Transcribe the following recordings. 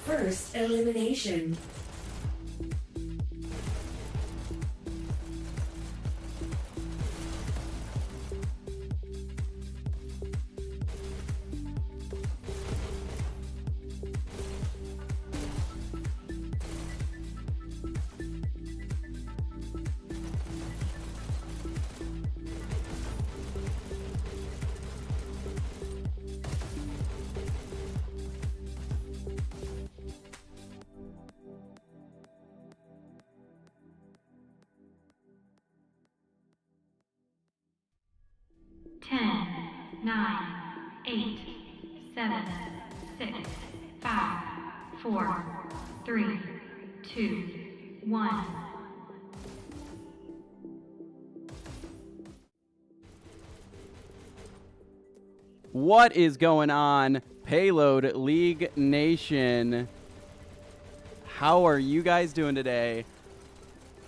First elimination. Ten, 9, 8, 7, 6, 5, 4, 3, 2, 1. What is going on, Payload League Nation? How are you guys doing today?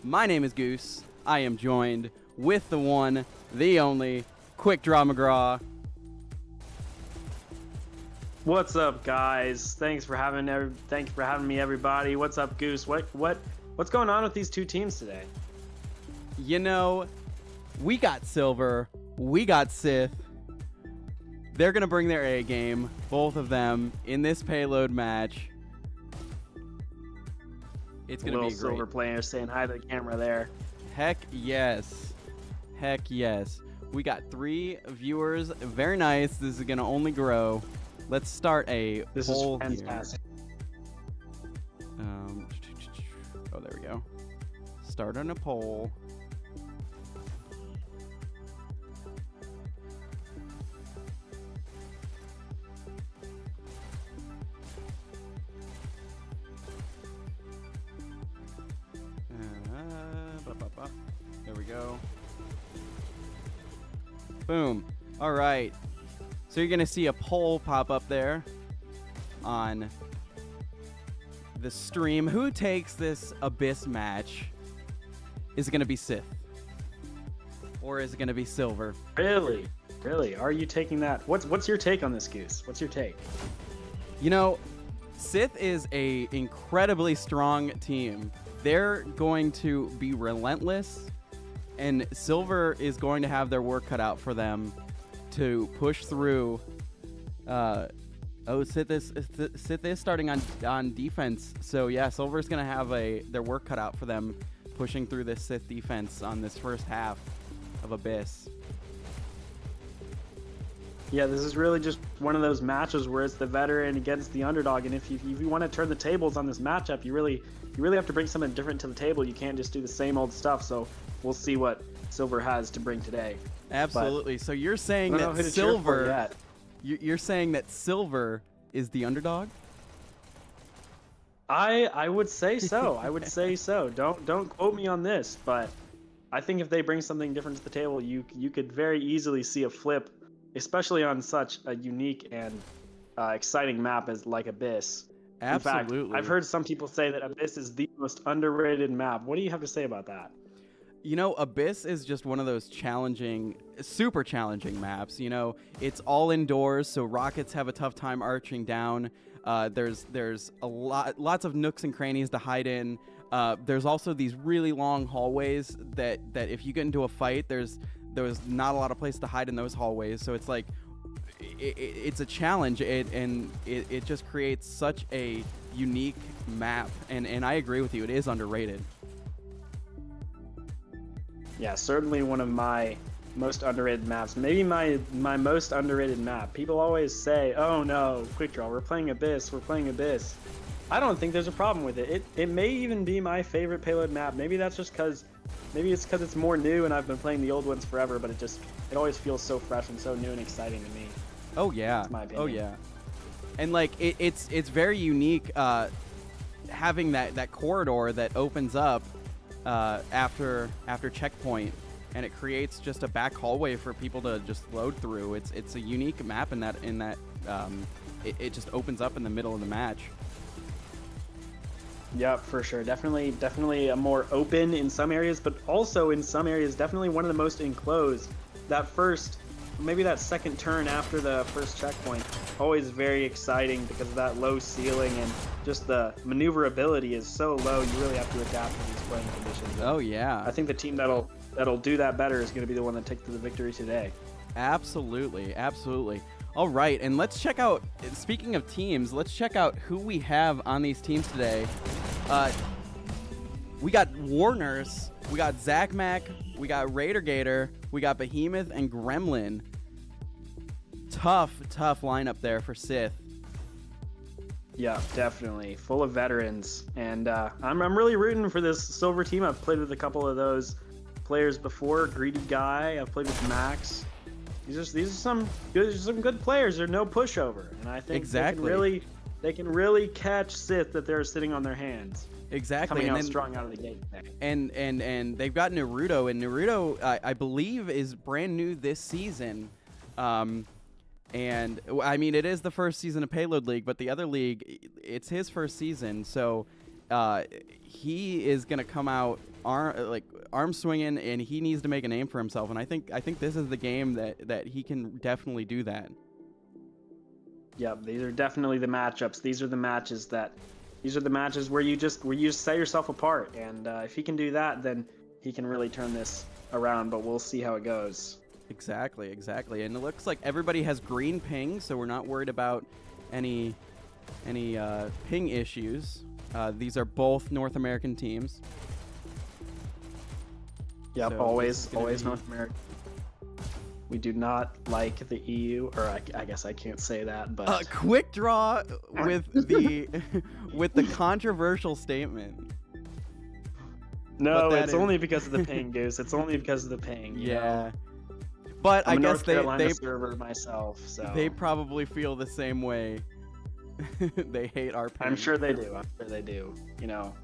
My name is Goose. I am joined with the one, the only, Quick Draw McGraw. What's up, guys? Thanks for having me, everybody. What's up, Goose? What's going on with these two teams today? You know, we got Silver, we got SITH. They're gonna bring their A game, both of them, in this payload match. It's gonna be great. Silver player saying hi to the camera there. Heck yes. Heck yes. We got 3 viewers. Very nice. This is going to only grow. Let's start a This poll is fantastic. here. Oh, there we go. Start on a poll. There we go. Boom. All right. So you're going to see a poll pop up there on the stream. Who takes this Abyss match? Is it going to be SITH? Or is it going to be Silver? Really? Are you taking that? What's your take on this, Goose? What's your take? You know, SITH is a incredibly strong team. They're going to be relentless, and Silver is going to have their work cut out for them to push through. SITH is starting on defense, so yeah, Silver's going to have their work cut out for them pushing through this SITH defense on this first half of Abyss. Yeah, this is really just one of those matches where it's the veteran against the underdog, and if you want to turn the tables on this matchup, you really have to bring something different to the table. You can't just do the same old stuff. So we'll see what Silver has to bring today. Absolutely. So you're saying that Silver, you're saying that Silver is the underdog? I would say so. I would say so. Don't quote me on this, but I think if they bring something different to the table, you could very easily see a flip, especially on such a unique and exciting map as like Abyss. Absolutely. In fact, I've heard some people say that Abyss is the most underrated map. What do you have to say about that? You know, Abyss is just one of those super challenging maps. You know, it's all indoors, so rockets have a tough time arching down. There's lots of nooks and crannies to hide in. There's also these really long hallways that if you get into a fight, there's not a lot of place to hide in those hallways. So it's like it's a challenge, and it just creates such a unique map. And I agree with you, it is underrated. Yeah, certainly one of my most underrated maps. Maybe my most underrated map. People always say, "Oh no, Quick Draw, we're playing Abyss. I don't think there's a problem with it. It may even be my favorite payload map. Maybe that's just because it's more new and I've been playing the old ones forever, but it always feels so fresh and so new and exciting to me. Oh yeah. That's my opinion. Oh yeah. And like it's very unique having that corridor that opens up after checkpoint, and it creates just a back hallway for people to just load through. It's a unique map in that it just opens up in the middle of the match. Yeah, for sure. Definitely a more open in some areas, but also in some areas definitely one of the most enclosed. That first maybe that second turn after the first checkpoint, always very exciting because of that low ceiling and just the maneuverability is so low. You really have to adapt to these playing conditions. Oh yeah. I think the team that'll do that better is going to be the one that takes the victory today. Absolutely, absolutely. All right, and let's check out, speaking of teams, let's check out who we have on these teams today. We got Warners, we got Zach Mac, we got Raider Gator, we got Behemoth and Gremlin. Tough lineup there for SITH. Yeah, definitely. Full of veterans. And I'm really rooting for this silver team. I've played with a couple of those players before. Greedy Guy, I've played with Max. These are some good players. They're no pushover. And I think they can really catch SITH that they're sitting on their hands. Exactly. Coming out strong out of the gate. And they've got Naruto, and Naruto I believe is brand new this season. And I mean, it is the first season of Payload League, but the other league, it's his first season, so he is gonna come out arm swinging, and he needs to make a name for himself. And I think this is the game that he can definitely do that. Yeah, these are definitely the matchups. These are the matches where you just set yourself apart. And if he can do that, then he can really turn this around. But we'll see how it goes. Exactly. And it looks like everybody has green ping, so we're not worried about any ping issues. These are both North American teams. Yep, So always North America. We do not like the EU, or I guess I can't say that, but quick draw with the controversial statement. No, it's only because of the ping, Goose. It's only because of the ping. You know? But I'm I guess North Carolina server myself, so they probably feel the same way. They hate our ping. I'm sure they do. You know,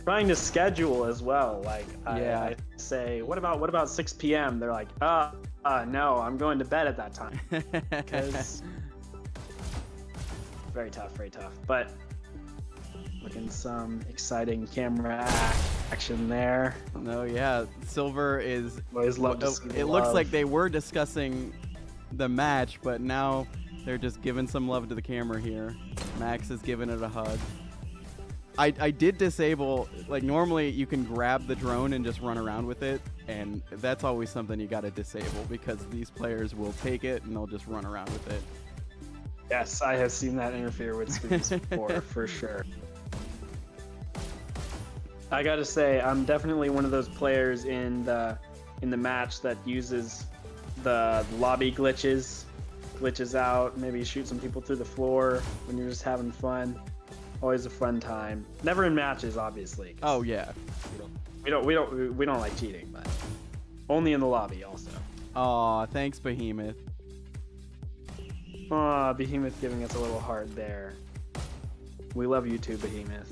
trying to schedule as well. Like I say, what about 6 p.m.? They're like, no, I'm going to bed at that time. Because very tough. But looking some exciting camera action there. No, yeah, Silver is. Always love to see the it looks love. like they were discussing the match, but now they're just giving some love to the camera here. Max is giving it a hug. I did disable, like, normally you can grab the drone and just run around with it, and that's always something you gotta disable because these players will take it and they'll just run around with it. Yes, I have seen that interfere with screens before, for sure. I gotta say, I'm definitely one of those players in the match that uses the lobby glitches out, maybe shoot some people through the floor when you're just having fun. Always a fun time. Never in matches, obviously. Oh yeah. We don't like cheating, but only in the lobby also. Aw, thanks Behemoth. Aw, Behemoth giving us a little heart there. We love you too, Behemoth.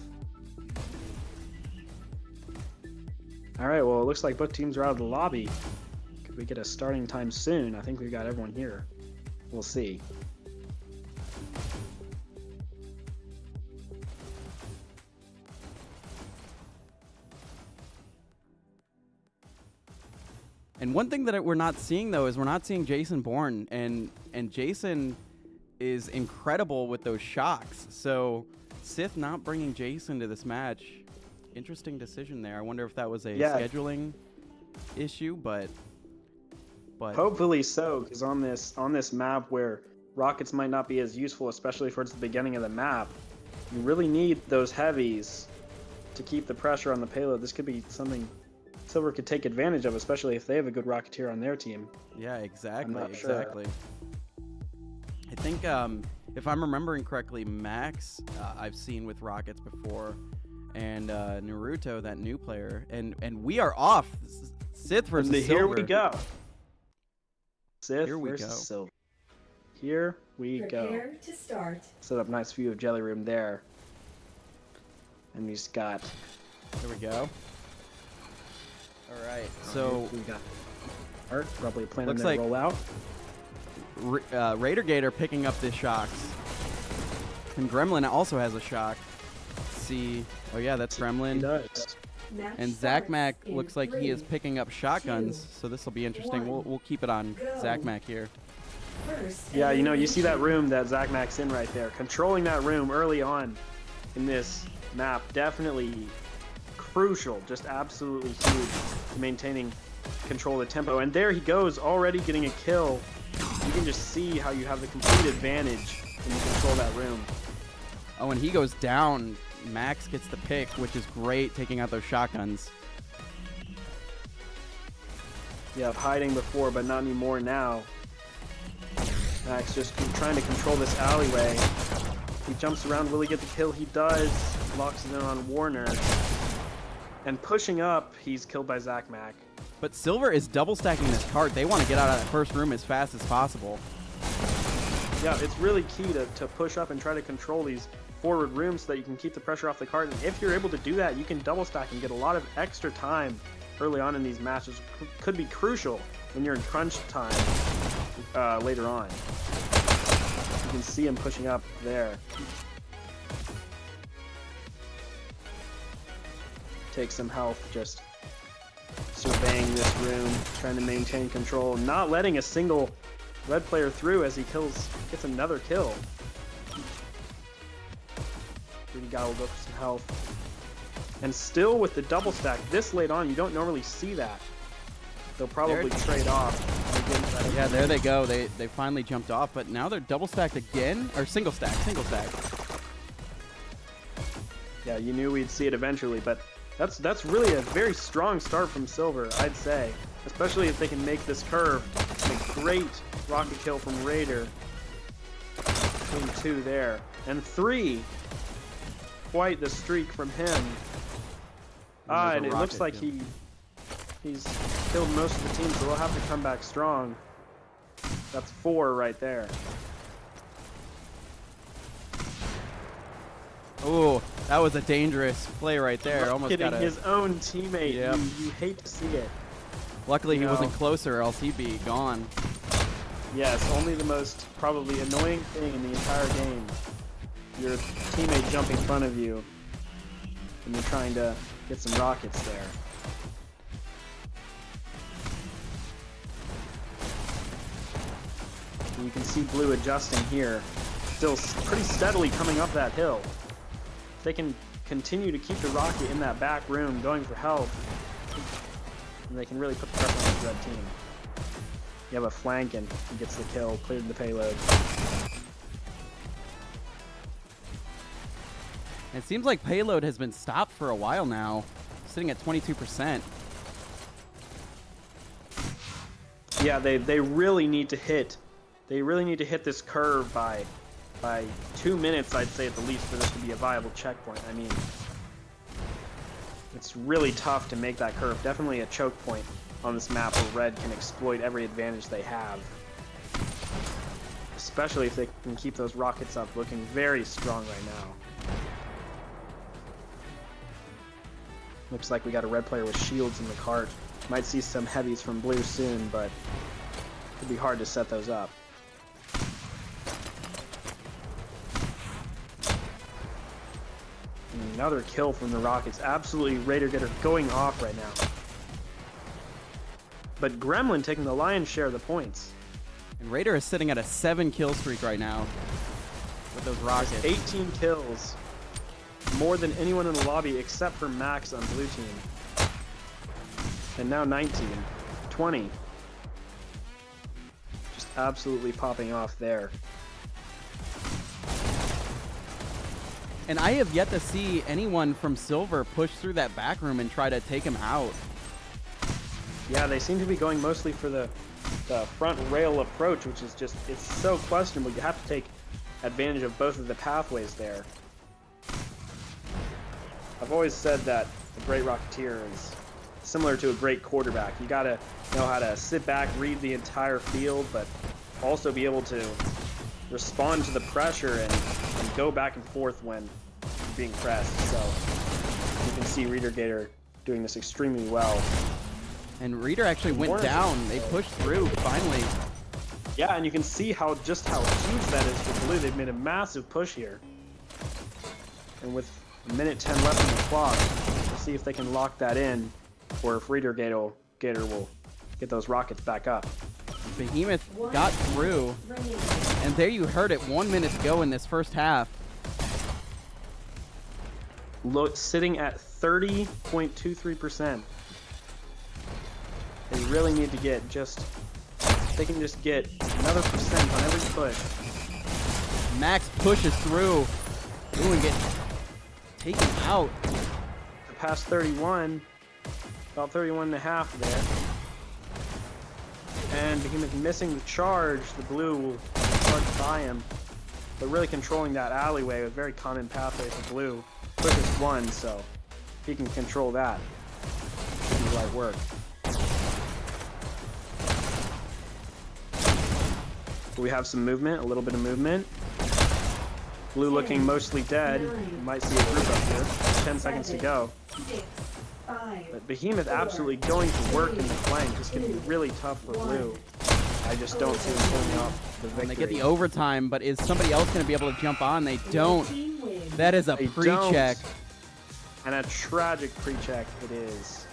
Alright, well, it looks like both teams are out of the lobby. Could we get a starting time soon? I think we've got everyone here. We'll see. And one thing that we're not seeing, though, is we're not seeing Jason Bourne. And Jason is incredible with those shocks. So SITH not bringing Jason to this match. Interesting decision there. I wonder if that was a scheduling issue, but hopefully so, because on this map where rockets might not be as useful, especially towards the beginning of the map, you really need those heavies to keep the pressure on the payload. This could be something Silver could take advantage of, especially if they have a good rocketeer on their team. Yeah, exactly. Sure. I think if I'm remembering correctly, Max I've seen with rockets before, and Naruto, that new player, and we are off. SITH versus Silver. Here we go. SITH Here we versus go. Silver. Here we go. Prepare to start. Set up nice view of Jelly Room there. And we just got. There we go. All right, so we got Art probably planning looks to like roll out. Raider Gator picking up the shocks, and Gremlin also has a shock. Let's see, oh yeah, that's Gremlin. He does. Match And starts Zachmac in looks like he is 3, picking up shotguns, 2, so this will be interesting. 1. We'll keep it on Go. Zachmac here. First Yeah, you know, you see that elimination. room that Zachmac's in right there. Controlling that room early on in this map, definitely crucial, just absolutely huge to maintaining control of the tempo. And there he goes, already getting a kill. You can just see how you have the complete advantage when you control that room. Oh, and he goes down. Max gets the pick, which is great, taking out those shotguns. Yeah, hiding before, but not anymore now. Max just trying to control this alleyway. He jumps around, will he get the kill? He does. Locks it in on Warner. And pushing up, he's killed by Zachmac. But Silver is double stacking this cart. They want to get out of that first room as fast as possible. Yeah, it's really key to push up and try to control these forward rooms so that you can keep the pressure off the cart. And if you're able to do that, you can double stack and get a lot of extra time early on in these matches. Could be crucial when you're in crunch time later on. You can see him pushing up there. Take some health, just surveying this room, trying to maintain control, not letting a single red player through as he gets another kill. Greedy guy will go for some health. And still with the double stack, this late on, you don't normally see that. They'll probably trade off. Yeah, there they go. They finally jumped off, but now they're double stacked again, or single stack. Yeah, you knew we'd see it eventually, but that's really a very strong start from Silver, I'd say. Especially if they can make this curve. A great rocket kill from Raider. Team 2 there. And 3. Quite the streak from him. And it looks like he's killed most of the team, so we'll have to come back strong. That's 4 right there. Oh, that was a dangerous play right there. Almost Getting got his own teammate. Yep. You hate to see it. Luckily, he No. wasn't closer, or else he'd be gone. Yes, only the most probably annoying thing in the entire game. Your teammate jump in front of you and you're trying to get some rockets there. And you can see Blue adjusting here. Still pretty steadily coming up that hill. If they can continue to keep the rocket in that back room going for health, and they can really put the pressure on the red team. You have a flank and he gets the kill, cleared the payload. It seems like Payload has been stopped for a while now, sitting at 22%. Yeah, they really need to hit. They really need to hit this curve by 2 minutes, I'd say at the least, for this to be a viable checkpoint. I mean, it's really tough to make that curve. Definitely a choke point on this map where Red can exploit every advantage they have. Especially if they can keep those rockets up, looking very strong right now. Looks like we got a red player with shields in the cart. Might see some heavies from blue soon, but it'd be hard to set those up. And another kill from the Rockets. Absolutely Raider Getter going off right now. But Gremlin taking the lion's share of the points. And Raider is sitting at a 7 kill streak right now with those rockets. 18 kills. More than anyone in the lobby except for Max on blue team. And now 19. 20. Just absolutely popping off there. And I have yet to see anyone from Silver push through that back room and try to take him out. Yeah, they seem to be going mostly for the front rail approach, which is just, it's so questionable. You have to take advantage of both of the pathways there. I've always said that a great Rocketeer is similar to a great quarterback. You gotta know how to sit back, read the entire field, but also be able to respond to the pressure and go back and forth when being pressed. So you can see Raider Gator doing this extremely well. And Raider actually went down. They pushed through, finally. Yeah, and you can see just how huge that is for Blue. They've made a massive push here. And with a minute 10 left on the clock, this see if they can lock that in, or if Reader Gator will get those rockets back up. Behemoth got through, and there you heard it, 1 minute to go in this first half. Look, sitting at 30.23%. They really need to get they can just get another percent on every push. Max pushes through. Ooh, and get taken out. They're past 31, about 31 and a half there. And Behemoth missing the charge. The blue will charge by him. But really controlling that alleyway, a very common pathway for blue. Quickest one, so if he can control that, should be light work. We have some movement, a little bit of movement. Blue looking mostly dead. You might see a group up here. 10 seconds to go. 6, 5, But Behemoth absolutely going to work in the flank. Just going to be really tough for blue. I just don't see him pulling off the victory. And they get the overtime, but is somebody else going to be able to jump on? They don't. team wins. That is a They pre-check. don't. And a tragic pre-check it is.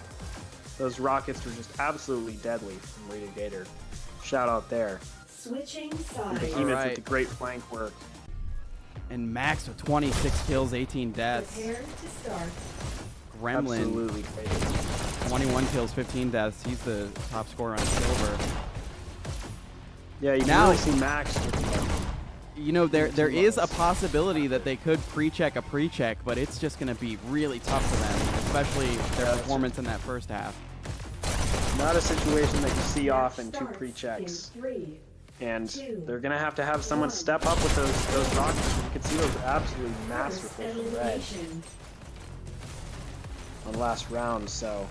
Those rockets were just absolutely deadly from Rita Gator. Shout out there. Switching sides. Behemoth Alright. with the great flank work. And Max with 26 kills, 18 deaths. Prepare to start. Gremlin, Absolutely crazy. 21 kills, 15 deaths. He's the top scorer on silver. Yeah, you can Now- really see Max with You know, there is a possibility that they could pre-check a pre-check, but it's just going to be really tough for them, especially their performance in that first half. not a situation that you see Match often, two starts pre-checks. in 3. And Two. they're going to have someone step up with those rockets. You can see those absolutely First masterful from Red elimination. on last round, so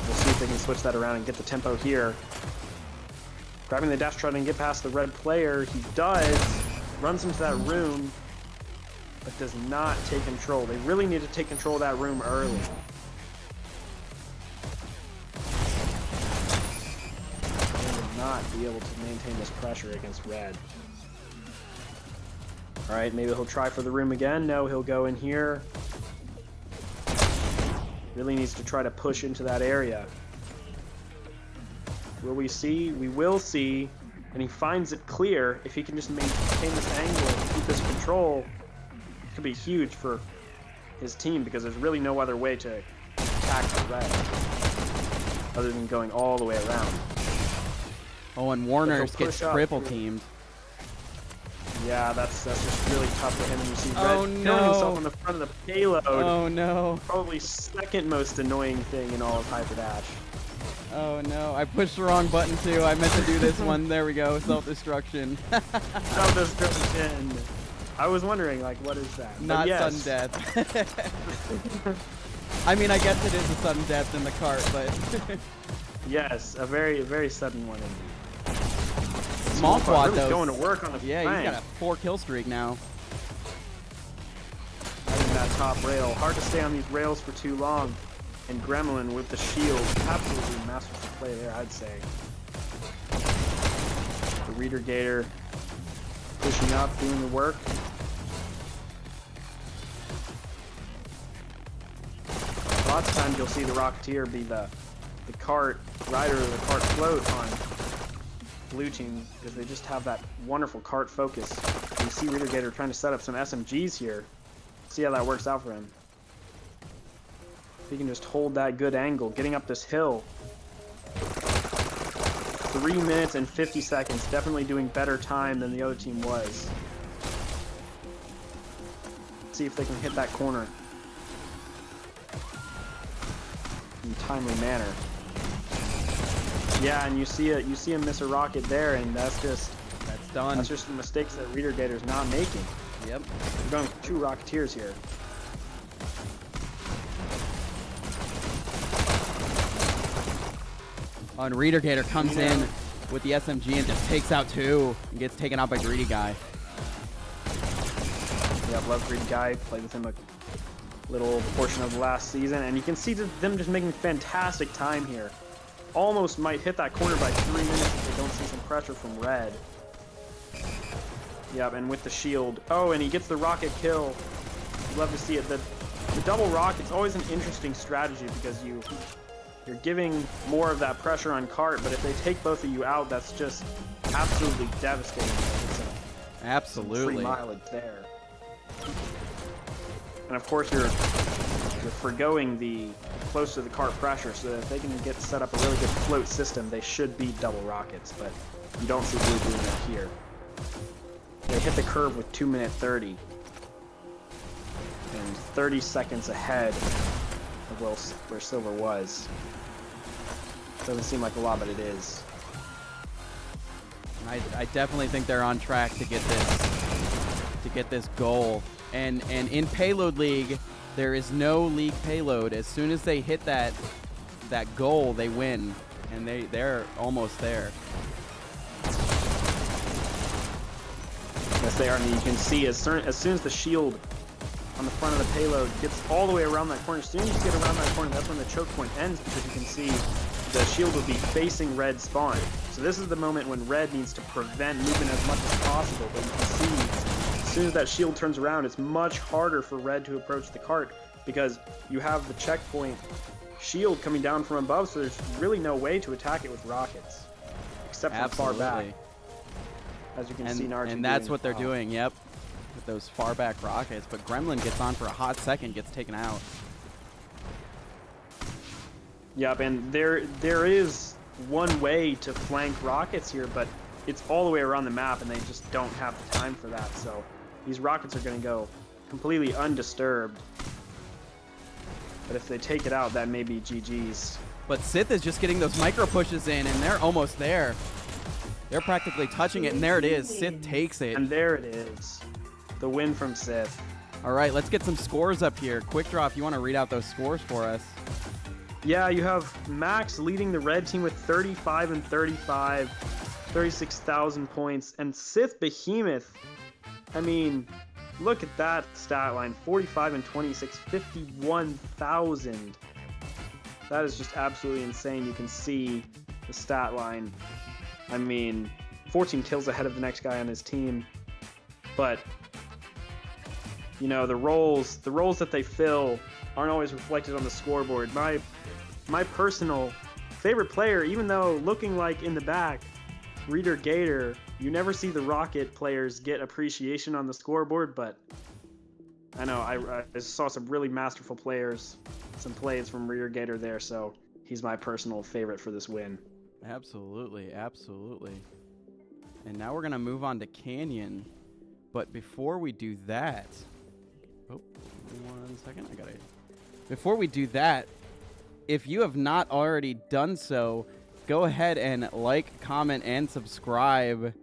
we'll see if they can switch that around and get the tempo here. Grabbing the dash, trying to get past the red player. He does. Runs into that room, but does not take control. They really need to take control of that room early. They will not be able to maintain this pressure against red. Alright, maybe he'll try for the room again. No, he'll go in here. Really needs to try to push into that area. Will we see? We will see. And he finds it clear. If he can just maintain this angle and keep this control, it could be huge for his team because there's really no other way to attack the red other than going all the way around. Oh, and Warner push gets up triple through. teamed. Yeah, that's just really tough for him. And you see Red Oh, killing no. himself on the front of the payload. Oh no. Probably second most annoying thing in all of Hyper Dash. Oh no. I pushed the wrong button too. I meant to do this one. There we go. Self-destruction. Self-destruction. I was wondering, like, what is that? But Not yes. sudden death. I mean, I guess it is a sudden death in the cart, but Yes, a very sudden one indeed. small quad Really though. going to work on the Yeah, flank. he's got a 4 kill streak now. Right in that top rail. Hard to stay on these rails for too long. And Gremlin with the shield. Absolutely masterful play there, I'd say. The Reader Gator pushing up, doing the work. Lots of times you'll see the Rocketeer be the cart rider or the cart float on blue team because they just have that wonderful cart focus. You see Reader Gator trying to set up some SMGs here. See how that works out for him. If he can just hold that good angle, getting up this hill. 3 minutes and 50 seconds, definitely doing better time than the other team was. Let's see if they can hit that corner in a timely manner. Yeah, and you see him miss a rocket there, and that's just Done. the mistakes that Reader Gator's not making. Yep. We're going for 2 Rocketeers here. Oh, and Reader Gator comes in with the SMG and just takes out 2 and gets taken out by Greedy Guy. Yeah, love Greedy Guy. Played with him a little portion of the last season, and you can see them just making fantastic time here. Almost might hit that corner by 3 minutes if they don't see some pressure from Red. Yep, and with the shield. Oh, and he gets the rocket kill. Love to see it. The The double rocket's always an interesting strategy because you're giving more of that pressure on cart, but if they take both of you out, that's just absolutely devastating. Absolutely. Free mileage there. And of course you're forgoing the close to the cart pressure, so that if they can get set up a really good float system, they should be double rockets, but you don't see blue doing that here. They hit the curve with 2 minute 30. And 30 seconds ahead of where silver was. Doesn't seem like a lot, but it is. I definitely think they're on track to get this goal. And in Payload League, there is no league payload. As soon as they hit that goal, they win, and they're almost there. Yes, they are. And you can see as soon as the shield on the front of the payload gets all the way around that corner, as soon as you get around that corner, that's when the choke point ends, because you can see the shield will be facing red spawn. So this is the moment when red needs to prevent movement as much as possible, but you can see as soon as that shield turns around, it's much harder for red to approach the cart because you have the checkpoint shield coming down from above, so there's really no way to attack it with rockets, except from far back. As you can see, Naruto. And that's what they're doing, yep. With those far back rockets, but Gremlin gets on for a hot second, gets taken out. Yep, and there is one way to flank rockets here, but it's all the way around the map, and they just don't have the time for that. So these rockets are going to go completely undisturbed. But if they take it out, that may be GG's. But SITH is just getting those micro pushes in, and they're almost there. They're practically touching it, and there it is. SITH takes it. And there it is. The win from SITH. All right, let's get some scores up here. Quick Draw, if you want to read out those scores for us. Yeah, you have Max leading the red team with 35 and 35, 36,000 points, and SITH Behemoth. I mean, look at that stat line: 45 and 26, 51,000. That is just absolutely insane. You can see the stat line. I mean, 14 kills ahead of the next guy on his team, but you know, the roles that they fill aren't always reflected on the scoreboard. My personal favorite player, even though looking like in the back, Reader Gator, you never see the Rocket players get appreciation on the scoreboard, but I know I saw some really masterful players, some plays from Reader Gator there, so he's my personal favorite for this win. Absolutely, absolutely. And now we're going to move on to Canyon. But before we do that... Oh, 1 second. I got it. Before we do that, if you have not already done so, go ahead and like, comment, and subscribe.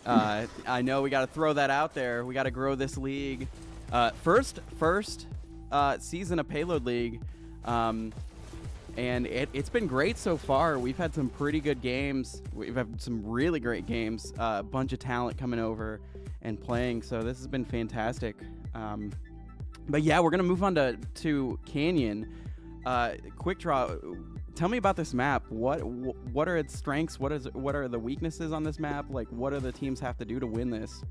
I know we got to throw that out there. We got to grow this league. First season of Payload League. And it's been great so far. We've had some pretty good games. We've had some really great games. A bunch of talent coming over and playing. So this has been fantastic. But yeah, we're going to move on to Canyon. Quick Draw, tell me about this map. What are its strengths? What are the weaknesses on this map? Like, what do the teams have to do to win this?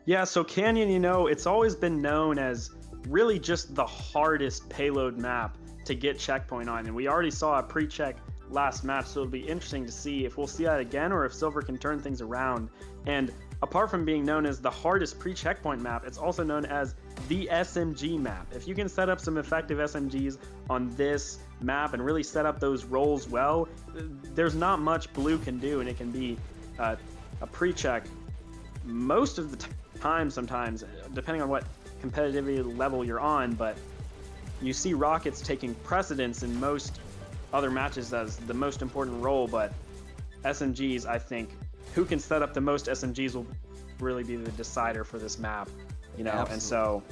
Yeah, so Canyon, you know, it's always been known as really just the hardest payload map to get checkpoint on, and we already saw a pre-check last match, so it'll be interesting to see if we'll see that again or if Silver can turn things around. And apart from being known as the hardest pre-checkpoint map, it's also known as the SMG map. If you can set up some effective SMGs on this map and really set up those roles well, there's not much blue can do, and it can be a pre-check most of the time, sometimes, depending on what competitive level you're on, but you see Rockets taking precedence in most other matches as the most important role, but SMGs, I think, who can set up the most SMGs will really be the decider for this map, you know. Absolutely. And so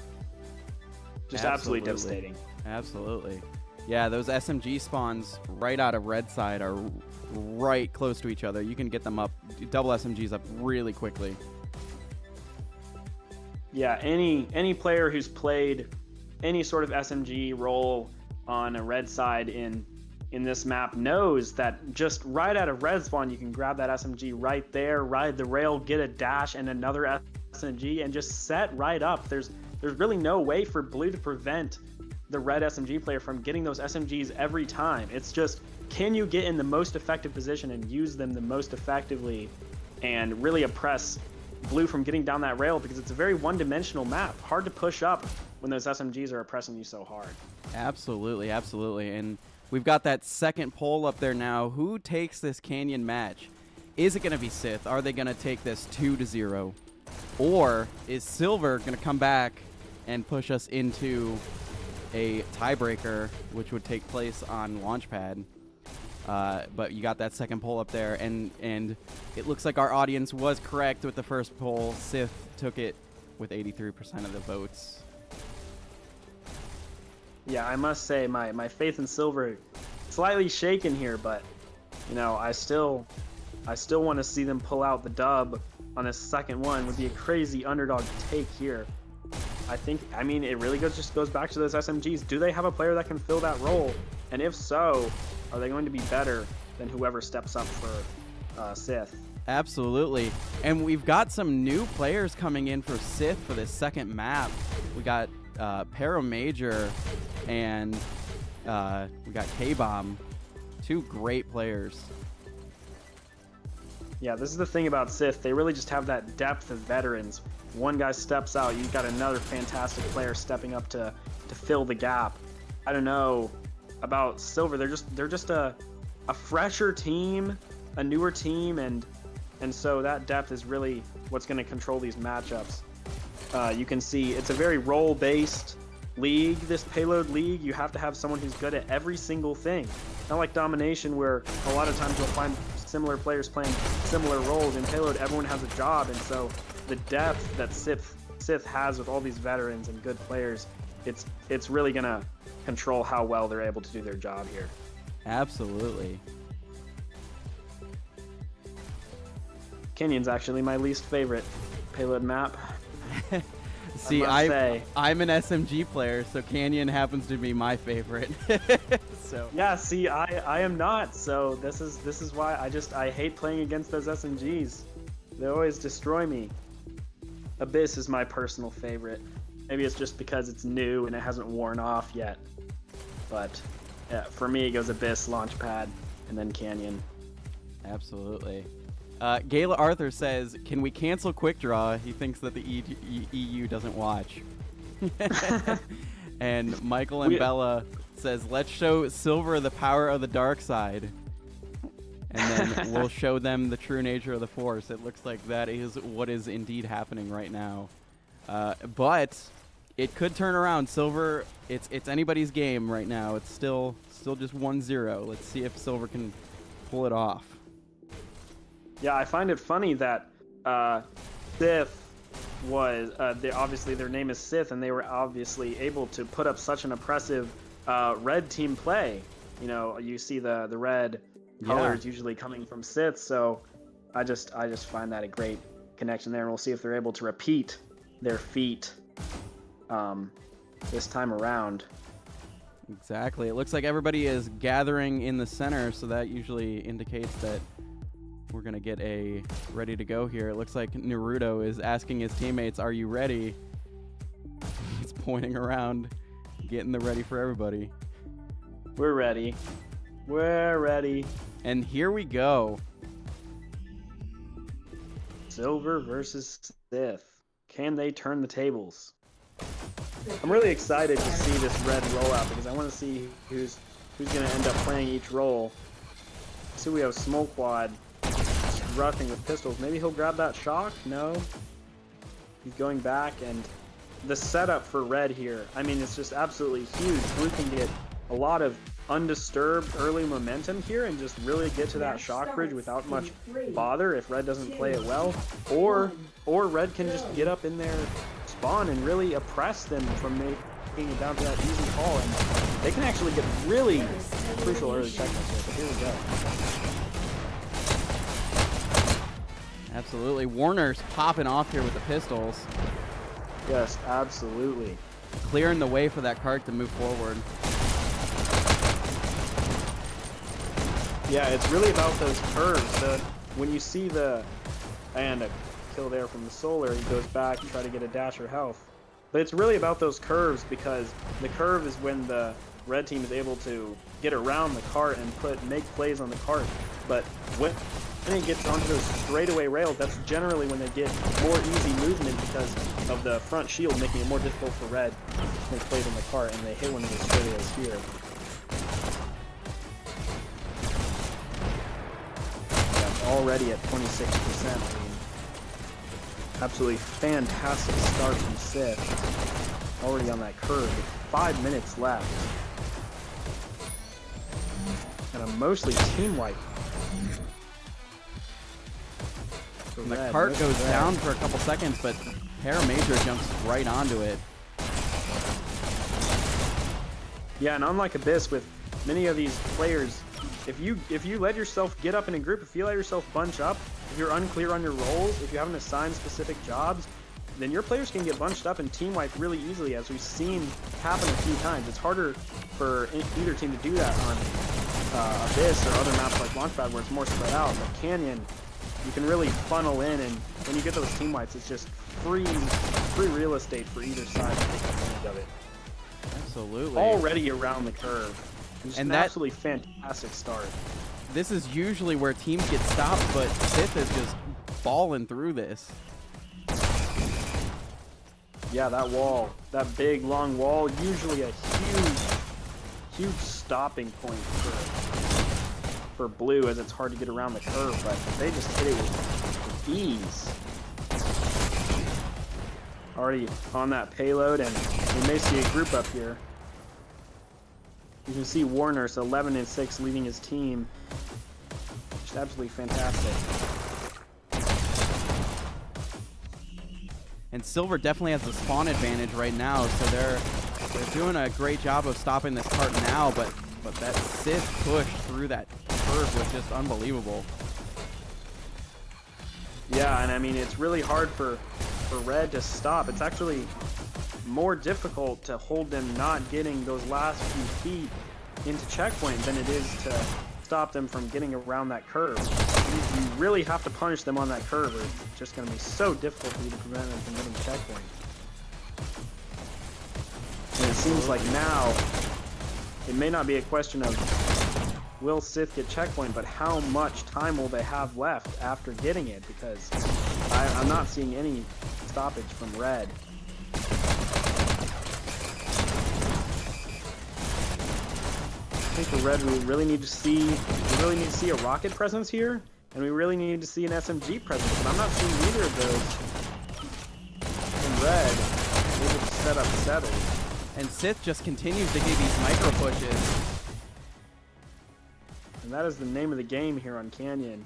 just absolutely devastating. Absolutely. Yeah, those SMG spawns right out of red side are right close to each other. You can get them up, double SMGs up really quickly. Yeah, any player who's played any sort of SMG role on a red side in this map knows that just right out of red spawn, you can grab that SMG right there, ride the rail, get a dash and another SMG, and just set right up. There's there's really no way for blue to prevent the red SMG player from getting those SMGs every time. It's just, can you get in the most effective position and use them the most effectively and really oppress blue from getting down that rail, because it's a very one-dimensional map. Hard to push up when those SMGs are oppressing you so hard. Absolutely, absolutely. And we've got that second poll up there now. Who takes this Canyon match? Is it going to be SITH? Are they going to take this 2-0? Or is Silver going to come back and push us into a tiebreaker, which would take place on Launchpad? But you got that second poll up there, and it looks like our audience was correct with the first poll. SITH took it with 83% of the votes. Yeah, I must say my faith in Silver slightly shaken here, but you know, I still want to see them pull out the dub on this second one. Would be a crazy underdog take here. I mean, it really just goes back to those SMGs. Do they have a player that can fill that role? And if so, are they going to be better than whoever steps up for SITH? Absolutely. And we've got some new players coming in for SITH for this second map. We got Para Major and we got K-Bomb. Two great players. Yeah, this is the thing about SITH. They really just have that depth of veterans. One guy steps out, you've got another fantastic player stepping up to fill the gap. I don't know about Silver. They're just a fresher team, a newer team, and so that depth is really what's going to control these matchups. You can see it's a very role-based league, this Payload League. You have to have someone who's good at every single thing. Not like Domination, where a lot of times you'll find similar players playing similar roles. In Payload, everyone has a job, and so the depth that SITH has with all these veterans and good players, it's really going to control how well they're able to do their job here. Absolutely. Canyon's actually my least favorite Payload map. See, I'm an SMG player, so Canyon happens to be my favorite. So yeah, see, I am not. So this is why I hate playing against those SMGs. They always destroy me. Abyss is my personal favorite. Maybe it's just because it's new and it hasn't worn off yet. But yeah, for me, it goes Abyss, Launchpad, and then Canyon. Absolutely. Gayla Arthur says, can we cancel Quick Draw? He thinks that the EU doesn't watch. And Michael and Bella says, let's show Silver the power of the dark side. And then we'll show them the true nature of the Force. It looks like that is what is indeed happening right now. But it could turn around. Silver, it's anybody's game right now. It's still just 1-0. Let's see if Silver can pull it off. Yeah, I find it funny that SITH was obviously their name is SITH, and they were obviously able to put up such an oppressive red team play. You know, you see the red colors usually coming from SITH, so I just find that a great connection there, and we'll see if they're able to repeat their feat this time around. Exactly. It looks like everybody is gathering in the center, so that usually indicates that we're going to get a ready to go here. It looks like Naruto is asking his teammates, are you ready? He's pointing around, getting the ready for everybody. We're ready. We're ready. And here we go. Silver versus SITH. Can they turn the tables? I'm really excited to see this red rollout because I want to see who's going to end up playing each role. So we have Smoke Quad roughing with pistols. Maybe he'll grab that shock? No. He's going back, and the setup for red here, I mean, it's just absolutely huge. Blue can get a lot of undisturbed early momentum here and just really get to that shock bridge without much bother if red doesn't play it well. Or red can just get up in their spawn and really oppress them from making it down to that easy call. And they can actually get really crucial early checkpoints here, but here we go. Absolutely. Warner's popping off here with the pistols. Yes, absolutely. Clearing the way for that cart to move forward. Yeah, it's really about those curves. When you see and a kill there from the Solar, he goes back and try to get a dash or health. But it's really about those curves, because the curve is when the red team is able to get around the cart and make plays on the cart. But when it gets onto those straightaway rails, that's generally when they get more easy movement because of the front shield, making it more difficult for red to make plays on the cart, and they hit one of those straightaways here. Yeah, already at 26%. I mean, absolutely fantastic start from SITH. Already on that curve. 5 minutes left. And a mostly team wipe. And the cart goes down for a couple seconds, but Paramajor jumps right onto it. Yeah, and unlike Abyss, with many of these players, if you let yourself get up in a group, if you let yourself bunch up, if you're unclear on your roles, if you haven't assigned specific jobs, then your players can get bunched up and team wipe really easily, as we've seen happen a few times. It's harder for either team to do that on Abyss or other maps like Launchpad where it's more spread out. But Canyon, you can really funnel in, and when you get those team wipes, it's just free real estate for either side to take advantage of it. Absolutely. Already around the curve. Just And an that- absolutely fantastic start. This is usually where teams get stopped, but SITH is just balling through this. Yeah, that wall, that big long wall, usually a huge stopping point for blue, as it's hard to get around the curve, but they just hit it with ease. Already on that payload, and we may see a group up here. You can see Warner's 11 and 6 leading his team. Just absolutely fantastic. And Silver definitely has the spawn advantage right now, so they're doing a great job of stopping this cart now, but that SITH push through that curve was just unbelievable. Yeah, and I mean, it's really hard for red to stop. It's actually more difficult to hold them not getting those last few feet into checkpoint than it is to stop them from getting around that curve. You really have to punish them on that curve, or it's just going to be so difficult for you to prevent them from getting checkpoint. And it seems like now it may not be a question of will SITH get checkpoint, but how much time will they have left after getting it, because I'm not seeing any stoppage from red. I think for red, we really need to see a rocket presence here, and we really need to see an SMG presence, but I'm not seeing either of those in red able to set up settled. And SITH just continues to give these micro pushes. And that is the name of the game here on Canyon.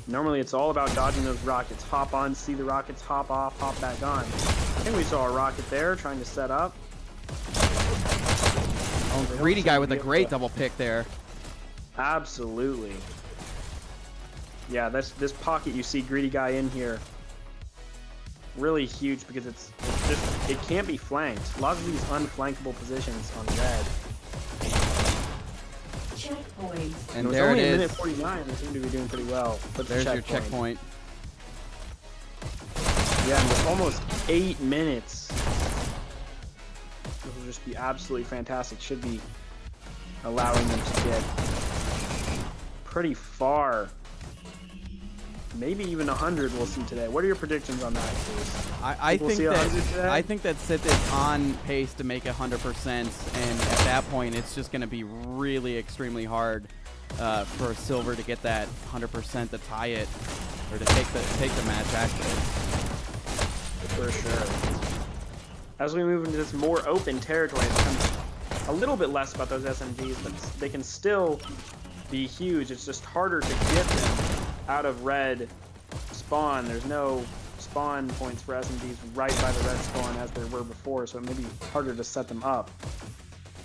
Normally it's all about dodging those rockets. Hop on, see the rockets, hop off, hop back on. I think we saw a rocket there trying to set up. Oh, greedy guy with a great double pick there. Absolutely. Yeah, this pocket you see greedy guy in here. Really huge, because it can't be flanked. Lots of these unflankable positions on red. Checkpoint. And it was there only it a minute is. 49. They seem to be doing pretty well. Put the There's your checkpoint. Yeah, and with almost 8 minutes, this will just be absolutely fantastic. Should be allowing them to get pretty far. Maybe even 100 we'll see today. What are your predictions on that, Bruce? I We'll think see 100 that today? I think that SITH is on pace to make 100%, and at that point, it's just going to be really extremely hard for Silver to get that 100% to tie it, or to take the match actually. For sure. As we move into this more open territory, it becomes a little bit less about those SMGs, but they can still be huge. It's just harder to get them out of red spawn. There's no spawn points for SMGs right by the red spawn as there were before, so it may be harder to set them up.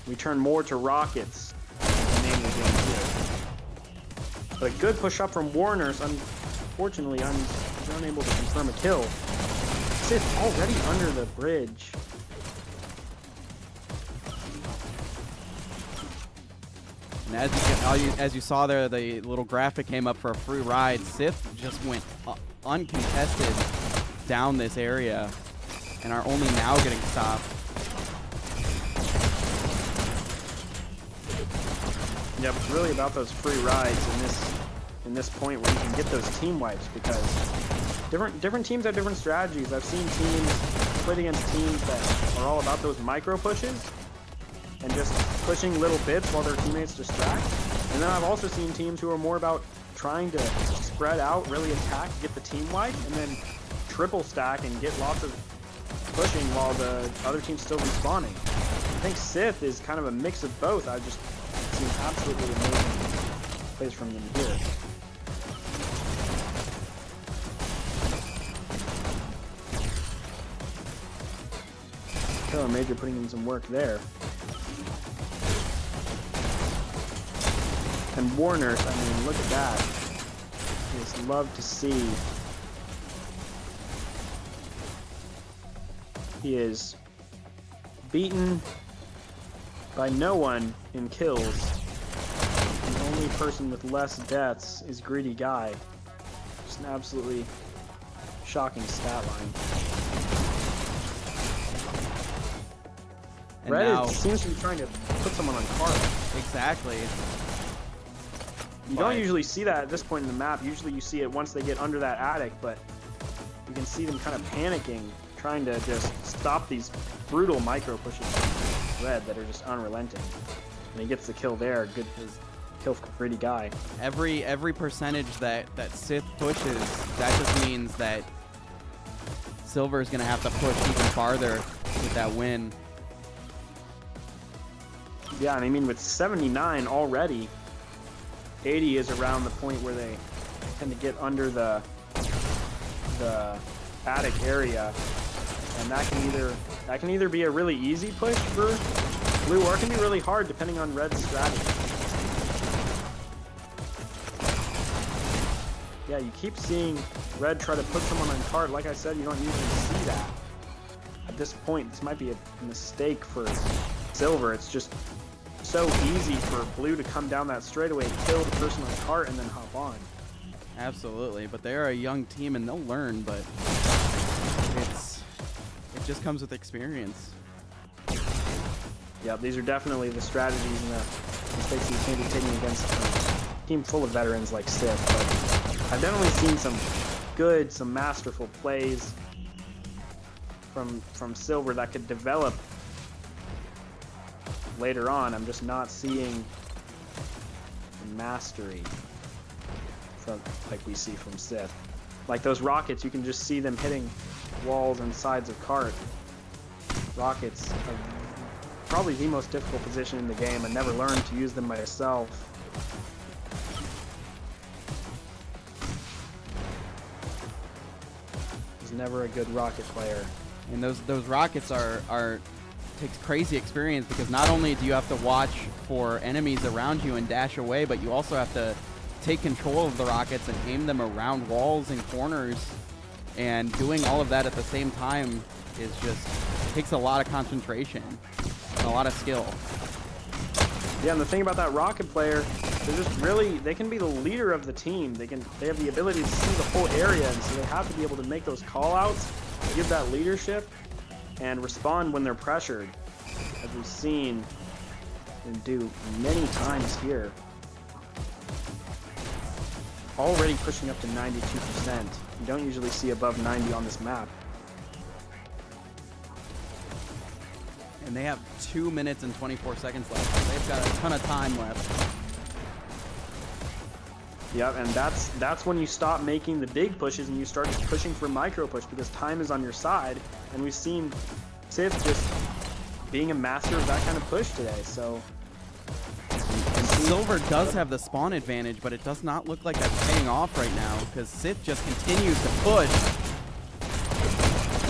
We turn more to rockets in the name of the game here. But a good push up from Warner's. Unfortunately, he's unable to confirm a kill. SITH already under the bridge. And as you saw there, the little graphic came up for a free ride. SITH just went uncontested down this area and are only now getting stopped. Yeah, but it's really about those free rides in this point where you can get those team wipes, because different teams have different strategies. I've seen teams played against teams that are all about those micro pushes and just pushing little bits while their teammates distract. And then I've also seen teams who are more about trying to spread out, really attack, get the team wipe, and then triple stack and get lots of pushing while the other team's still respawning. I think SITH is kind of a mix of both. I've just seen absolutely amazing plays from them here. Taylor Major putting in some work there. And Warner, I mean, look at that. Just love to see. He is beaten by no one in kills. The only person with less deaths is Greedy Guy. Just an absolutely shocking stat line. And Red now, seems to be trying to put someone on cart. exactly. You don't usually see that at this point in the map. Usually you see it once they get under that attic, but you can see them kind of panicking, trying to just stop these brutal micro pushes from Red that are just unrelenting. And he gets the kill there. Good kill for Greedy Guy. Every percentage that SITH pushes, that just means that Silver is going to have to push even farther with that win. Yeah, and I mean with 79 already, 80 is around the point where they tend to get under the attic area, and that can either be a really easy push for Blue, or it can be really hard depending on Red's strategy. Yeah, you keep seeing Red try to put someone on cart. Like I said, you don't usually see that. At this point, this might be a mistake for Silver. It's just so easy for Blue to come down that straightaway, kill the person on cart, and then hop on. Absolutely, but they're a young team and they'll learn, but it just comes with experience. Yeah, these are definitely the strategies and the mistakes you can't be taking against a team full of veterans like SITH. But I've definitely seen some masterful plays from Silver that could develop later on. I'm just not seeing the mastery from like we see from SITH. Like those rockets, you can just see them hitting walls and sides of cart. Rockets are probably the most difficult position in the game. I never learned to use them myself. Was never a good rocket player. And those rockets are takes crazy experience, because not only do you have to watch for enemies around you and dash away, but you also have to take control of the rockets and aim them around walls and corners, and doing all of that at the same time takes a lot of concentration and a lot of skill. Yeah, and the thing about that rocket player, they can be the leader of the team. They have the ability to see the whole area, and so they have to be able to make those call outs, give that leadership, and respond when they're pressured, as we've seen them do many times here. Already pushing up to 92%. You don't usually see above 90 on this map. And they have 2 minutes and 24 seconds left. They've got a ton of time left. Yep, and that's when you stop making the big pushes and you start just pushing for micro push, because time is on your side. And we've seen SITH just being a master of that kind of push today. So Silver does have the spawn advantage, but it does not look like that's paying off right now, because SITH just continues to push.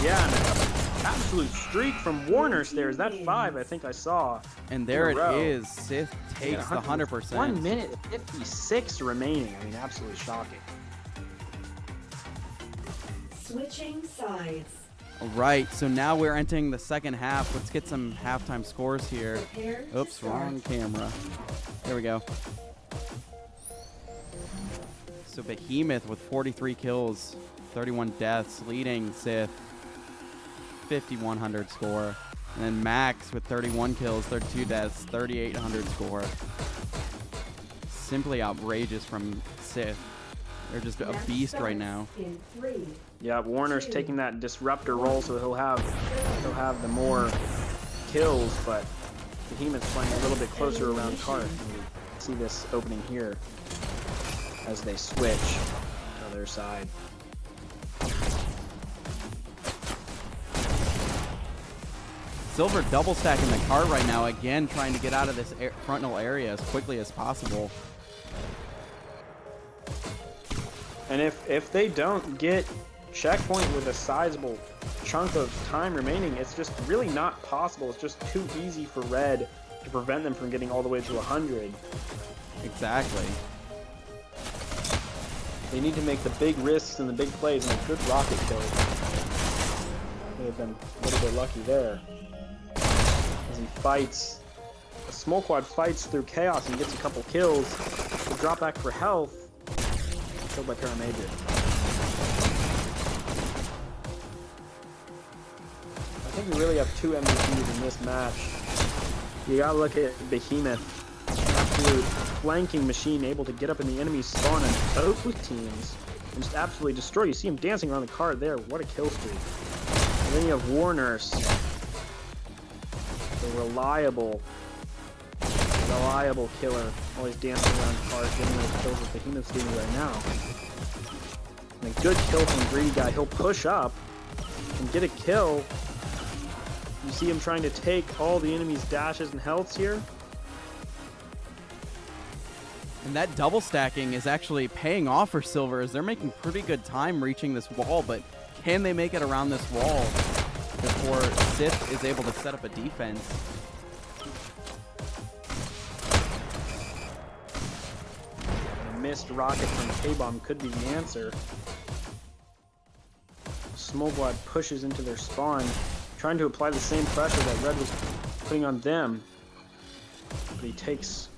Yeah, and an absolute streak from Warner Stairs. That 5 I think I saw. And there in a row. it is. SITH takes the 100%. 1 minute and 56 remaining. I mean, absolutely shocking. Switching sides. All right, so now we're entering the second half. Let's get some halftime scores here. Prepare to Oops, start. wrong camera. There we go. So Behemoth with 43 kills. 31 deaths, leading SITH. 5,100 score. And then Max with 31 kills, 32 deaths, 3,800 score. Simply outrageous from SITH. They're just a beast right now. In 3, Yeah, Warner's taking that disruptor role, so he'll have the more kills, but Behemoth's playing a little bit closer around Cart. We see this opening here as they switch to their side. Silver double stacking the cart right now, again trying to get out of this frontal area as quickly as possible. And if they don't get checkpoint with a sizable chunk of time remaining, it's just really not possible. It's just too easy for Red to prevent them from getting all the way to 100. Exactly. They need to make the big risks and the big plays and a good rocket kill. They've been a little bit lucky there. As he fights, a small quad fights through chaos and gets a couple kills. To drop back for health, killed by Paramajor. I think we really have two MVPs in this match. You gotta look at Behemoth. Absolute flanking machine, able to get up in the enemy spawn on both teams and just absolutely destroy. You see him dancing around the card there. What a kill streak. And then you have Warner's, the reliable killer, always dancing around cards, getting those kills that Behemoth's doing right now. And a good kill from Greedy Guy. He'll push up and get a kill. You see him trying to take all the enemy's dashes and healths here. And that double stacking is actually paying off for Silver as they're making pretty good time reaching this wall, but can they make it around this wall before SITH is able to set up a defense? A missed rocket from K-Bomb could be the answer. Smolblad pushes into their spawn, trying to apply the same pressure that Red was putting on them. But he takes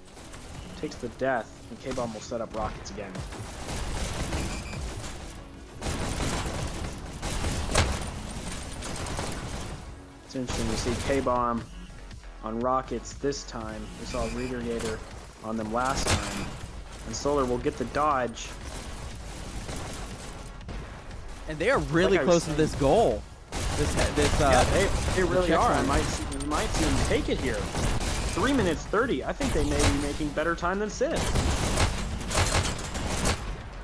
the death, and K-Bomb will set up rockets again. It's interesting to see K-Bomb on rockets this time. We saw Regurgator on them last time. And Solar will get the dodge. And they are really close to this goal. Yeah, they really are. checkpoint. We might see them take it here. 3 minutes 30. I think they may be making better time than SITH.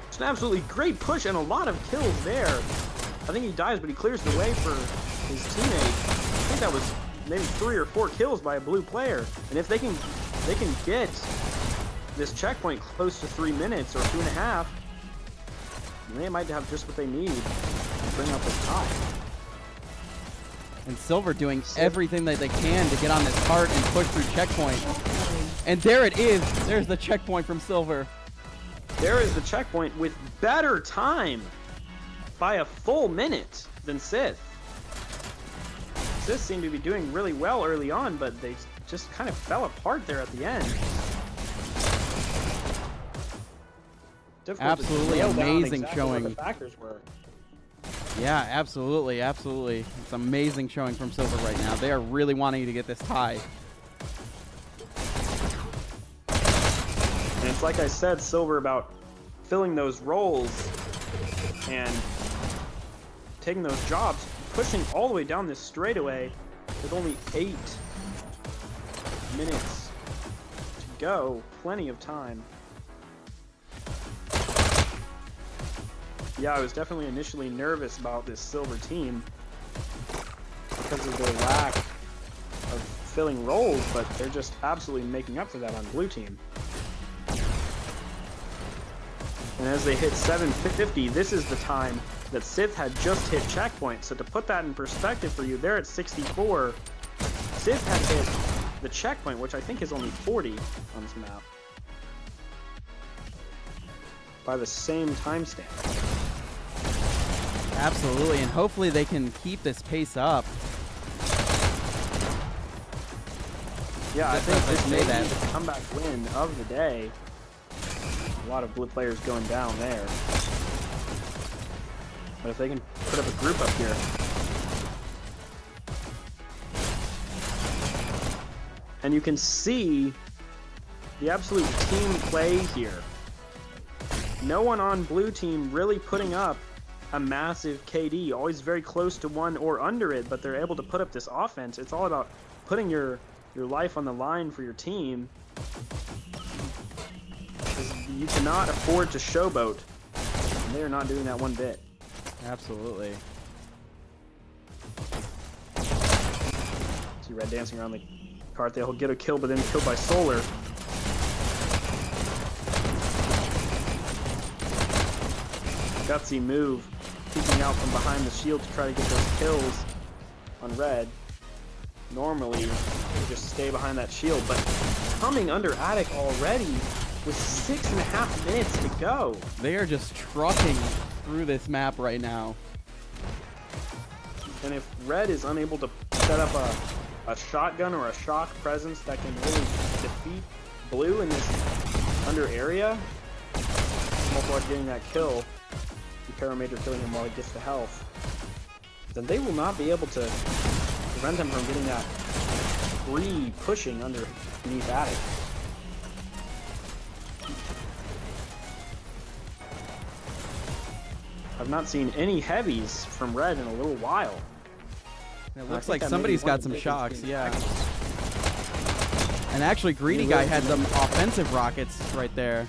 It's an absolutely great push and a lot of kills there. I think he dies, but he clears the way for his teammate. I think that was maybe 3 or 4 kills by a blue player. And if they can get this checkpoint close to 3 minutes or 2.5, they might have just what they need to bring out this tie. And Silver doing everything that they can to get on this cart and push through checkpoint. And there it is. There's the checkpoint from Silver. There is the checkpoint with better time by a full minute than SITH. SITH seemed to be doing really well early on, but they just kind of fell apart there at the end. Difficult to Absolutely nail down amazing exactly what showing. the factors were. Yeah, absolutely, absolutely. It's amazing showing from Silver right now. They are really wanting to get this tie. And it's like I said, Silver, about filling those roles and taking those jobs, pushing all the way down this straightaway with only 8 minutes to go. Plenty of time. Yeah, I was definitely initially nervous about this Silver team because of their lack of filling roles, but they're just absolutely making up for that on Blue team. And as they hit 750, this is the time that SITH had just hit checkpoint. So to put that in perspective for you, they're at 64. SITH had hit the checkpoint, which I think is only 40 on this map, by the same timestamp. Absolutely, and hopefully they can keep this pace up. Yeah, I think this may that. be the comeback win of the day. A lot of blue players going down there. But if they can put up a group up here. And you can see the absolute team play here. No one on blue team really putting up a massive KD, always very close to 1 or under it, but they're able to put up this offense. It's all about putting your life on the line for your team. You cannot afford to showboat, and they are not doing that one bit. Absolutely. See Red dancing around the cart there. He'll get a kill, but then killed by Solar. Gutsy move, peeking out from behind the shield to try to get those kills on Red. Normally, you just stay behind that shield, but coming under Attic already with 6.5 minutes to go. They are just trucking through this map right now. And if Red is unable to set up a shotgun or a shock presence that can really defeat Blue in this under area, Multiplier getting that kill, the Paramajor killing him while he gets the health, then they will not be able to prevent them from getting that free pushing underneath Attic. I've not seen any heavies from Red in a little while. It looks like somebody's got some shocks, yeah. And actually, Greedy Guy had some offensive rockets right there.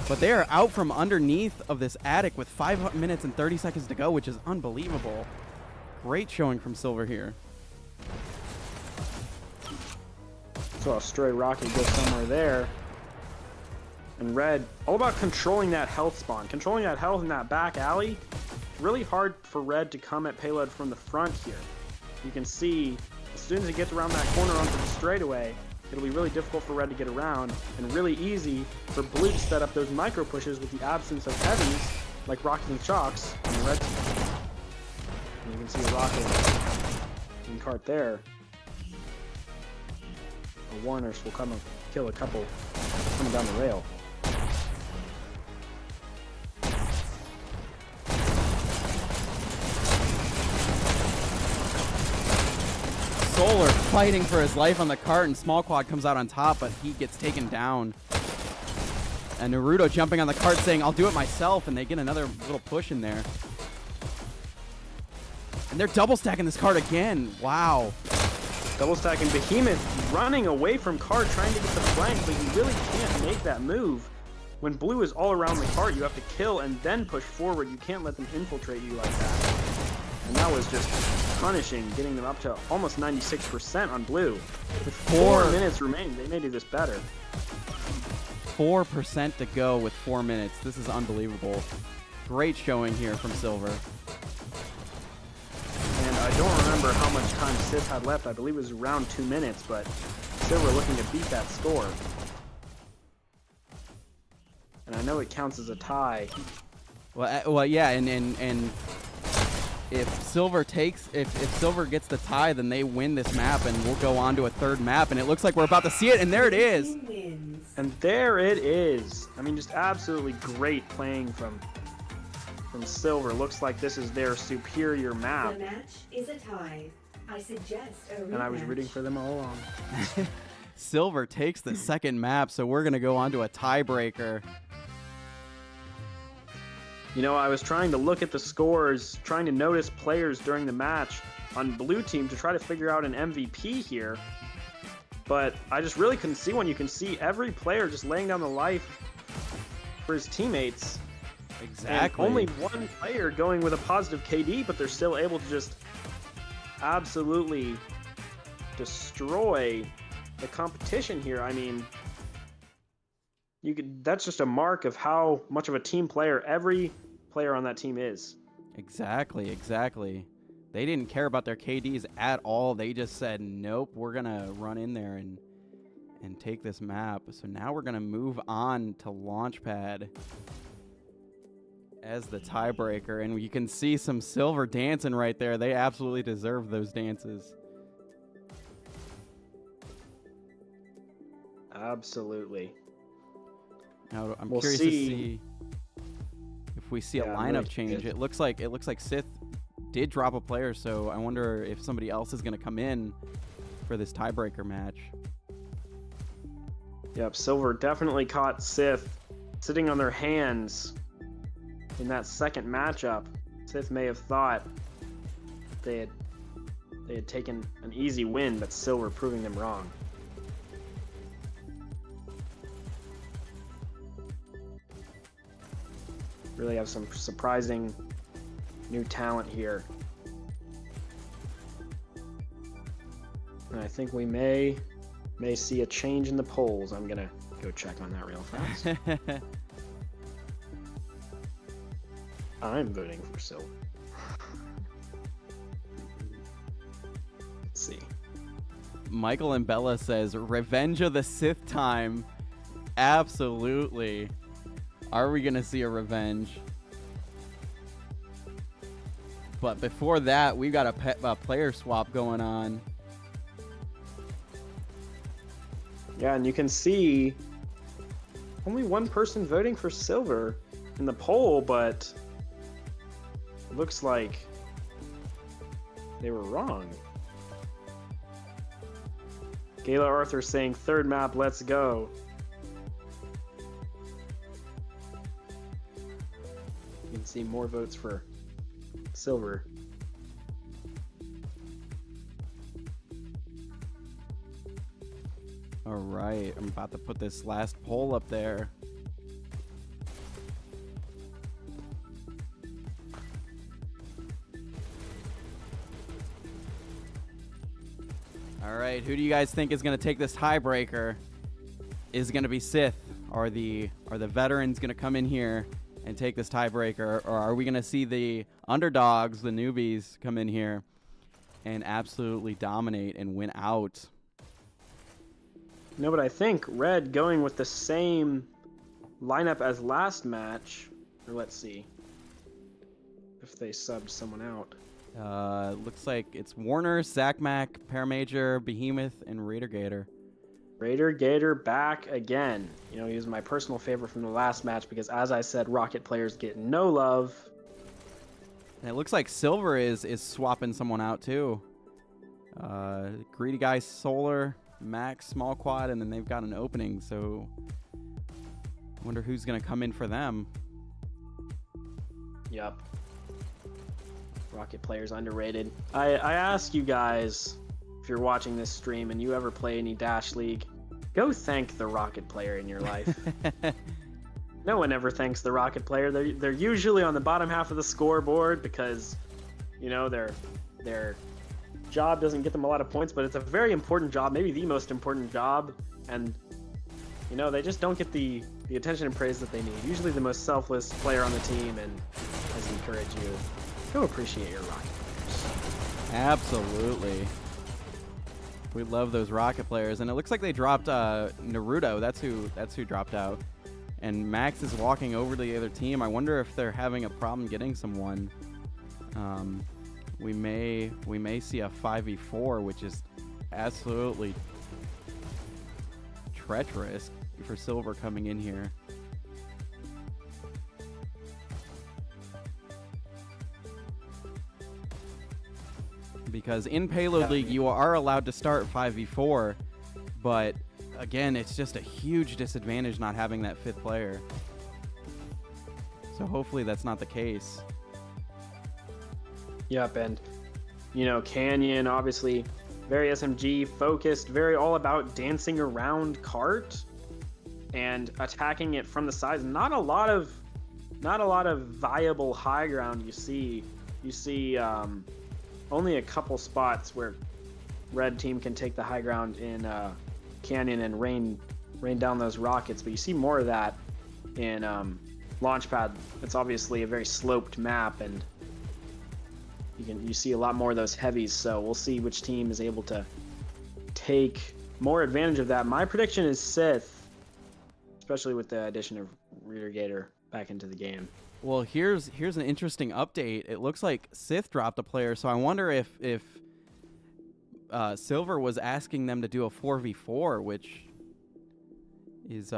But they are out from underneath of this Attic with 5 minutes and 30 seconds to go, which is unbelievable. Great showing from Silver here. So a stray rocket goes somewhere there. And Red, all about controlling that health spawn. Controlling that health in that back alley. Really hard for Red to come at Payload from the front here. You can see, as soon as he gets around that corner onto the straightaway, it'll be really difficult for Red to get around, and really easy for Blue to set up those micro pushes with the absence of heavies, like rockets and shocks, on the Red team. And you can see a rocket in cart there. The Warners will come and kill a couple coming down the rail. Solar fighting for his life on the cart, and Small Quad comes out on top, but he gets taken down. And Naruto jumping on the cart saying, I'll do it myself, and they get another little push in there. And they're double stacking this cart again. Wow. Double stacking Behemoth running away from cart, trying to get the flank, but you really can't make that move. When Blue is all around the cart, you have to kill and then push forward. You can't let them infiltrate you like that. And that was just punishing, getting them up to almost 96% on Blue. With 4 minutes remaining, they may do this better. 4% to go with 4 minutes. This is unbelievable. Great showing here from Silver. And I don't remember how much time SITH had left. I believe it was around 2 minutes, but Silver looking to beat that score. And I know it counts as a tie. Well, yeah, and if Silver gets the tie, then they win this map, and we'll go on to a third map. And it looks like we're about to see it, and there it is. And there it is. I mean, just absolutely great playing from Silver. Looks like this is their superior map. The match is a tie. I suggest a rematch. And I was rooting for them all along. Silver takes the second map, so we're going to go on to a tiebreaker. You know, I was trying to look at the scores, trying to notice players during the match on Blue Team to try to figure out an MVP here. But I just really couldn't see one. You can see every player just laying down the life for his teammates. Exactly. And only one player going with a positive KD, but they're still able to just absolutely destroy the competition here. I mean, that's just a mark of how much of a team player every player on that team is. Exactly. They didn't care about their KDs at all. They just said, nope, we're going to run in there and take this map. So now we're going to move on to Launchpad as the tiebreaker. And you can see some Silver dancing right there. They absolutely deserve those dances. Absolutely. Now, I'm We'll curious to see if we see a Yeah, I'm lineup really change. curious. It looks like SITH did drop a player, so I wonder if somebody else is going to come in for this tiebreaker match. Yep, Silver definitely caught SITH sitting on their hands in that second matchup. SITH may have thought they had taken an easy win, but Silver proving them wrong. Really have some surprising new talent here. And I think we may see a change in the polls. I'm gonna go check on that real fast. I'm voting for Silver. Let's see. Michael and Bella says, Revenge of the Sith time. Absolutely. Are we going to see a revenge? But before that, we've got a player swap going on. Yeah, and you can see only one person voting for Silver in the poll, but looks like they were wrong. Gayla Arthur saying third map, let's go. You can see more votes for Silver. All right, I'm about to put this last poll up there. All right, who do you guys think is going to take this tiebreaker? Is it going to be SITH? Are the veterans going to come in here and take this tiebreaker, or are we going to see the underdogs, the newbies, come in here and absolutely dominate and win out? No, but I think Red going with the same lineup as last match, or let's see if they subbed someone out. Looks like it's Warner, Zachmac, Paramajor, Behemoth, and Raider Gator. Raider Gator back again. You know, he was my personal favorite from the last match because, as I said, Rocket players get no love. And it looks like Silver is swapping someone out too. Greedy Guy Solar, Max Small Quad, and then they've got an opening, so I wonder who's going to come in for them. Yep. Rocket players underrated. I ask you guys, if you're watching this stream and you ever play any Dash League, go thank the Rocket player in your life. No one ever thanks the Rocket player. They're usually on the bottom half of the scoreboard because, you know, their job doesn't get them a lot of points, but it's a very important job, maybe the most important job, and, you know, they just don't get the attention and praise that they need. Usually the most selfless player on the team, and I just encourage you, go appreciate your Rocket players. Absolutely. We love those Rocket players, and it looks like they dropped Naruto. That's who dropped out. And Max is walking over to the other team. I wonder if they're having a problem getting someone. We may see a 5v4, which is absolutely treacherous for Silver coming in here. Because in Payload League, you are allowed to start 5v4, but again, it's just a huge disadvantage not having that fifth player. So hopefully that's not the case. Yep, and, you know, Canyon, obviously, very SMG focused, very all about dancing around cart and attacking it from the sides. Not a lot of viable high ground you see. You see only a couple spots where red team can take the high ground in Canyon and rain down those rockets, but you see more of that in Launchpad. It's obviously a very sloped map, and you see a lot more of those heavies, so we'll see which team is able to take more advantage of that. My prediction is SITH, especially with the addition of Raider Gator back into the game. Well, here's an interesting update. It looks like SITH dropped a player, so I wonder if Silver was asking them to do a 4v4, which is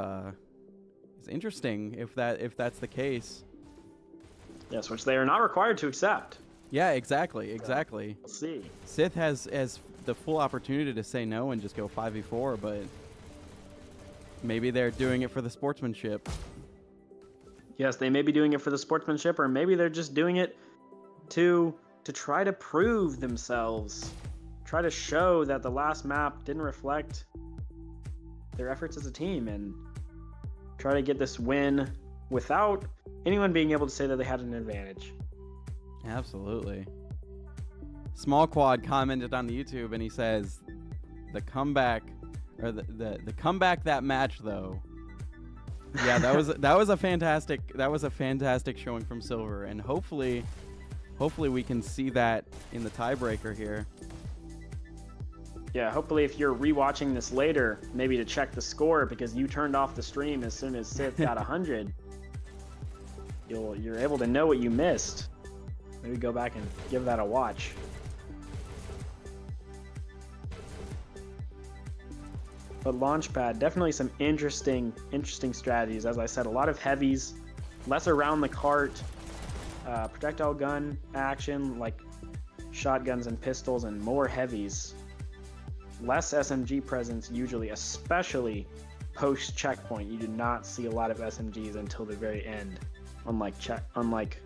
It's interesting if that's the case. Yes, which they are not required to accept. Yeah, exactly. We'll see. SITH has the full opportunity to say no and just go 5v4, but maybe they're doing it for the sportsmanship. Yes, they may be doing it for the sportsmanship, or maybe they're just doing it to try to prove themselves, try to show that the last map didn't reflect their efforts as a team, and try to get this win without anyone being able to say that they had an advantage. Absolutely. Small Quad commented on the YouTube and he says, the comeback, or the comeback that match though. Yeah, that was a fantastic showing from Silver, and hopefully we can see that in the tiebreaker here. Yeah, hopefully if you're rewatching this later, maybe to check the score because you turned off the stream as soon as SITH got 100, you're able to know what you missed. Maybe go back and give that a watch. But Launchpad, definitely some interesting strategies. As I said, a lot of heavies, less around the cart, projectile gun action like shotguns and pistols, and more heavies. Less SMG presence usually, especially post checkpoint. You do not see a lot of SMGs until the very end, unlike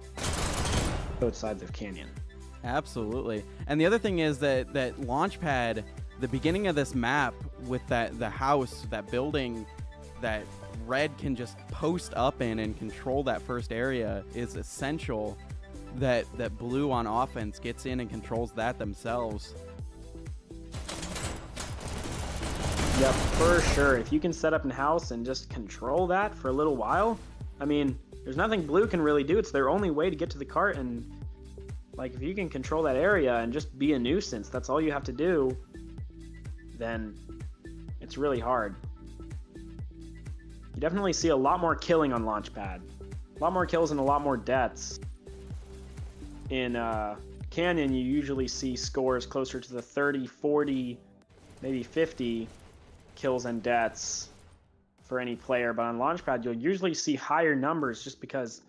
both sides of Canyon. Absolutely. And the other thing is that Launchpad, the beginning of this map with the house, that building that Red can just post up in and control that first area, is essential that Blue on offense gets in and controls that themselves. Yep, for sure. If you can set up in house and just control that for a little while, I mean, there's nothing Blue can really do. It's their only way to get to the cart, and like if you can control that area and just be a nuisance, that's all you have to do, then it's really hard. You definitely see a lot more killing on Launchpad. A lot more kills and a lot more deaths. In Canyon, you usually see scores closer to the 30, 40, maybe 50 kills and deaths for any player, but on Launchpad you'll usually see higher numbers just because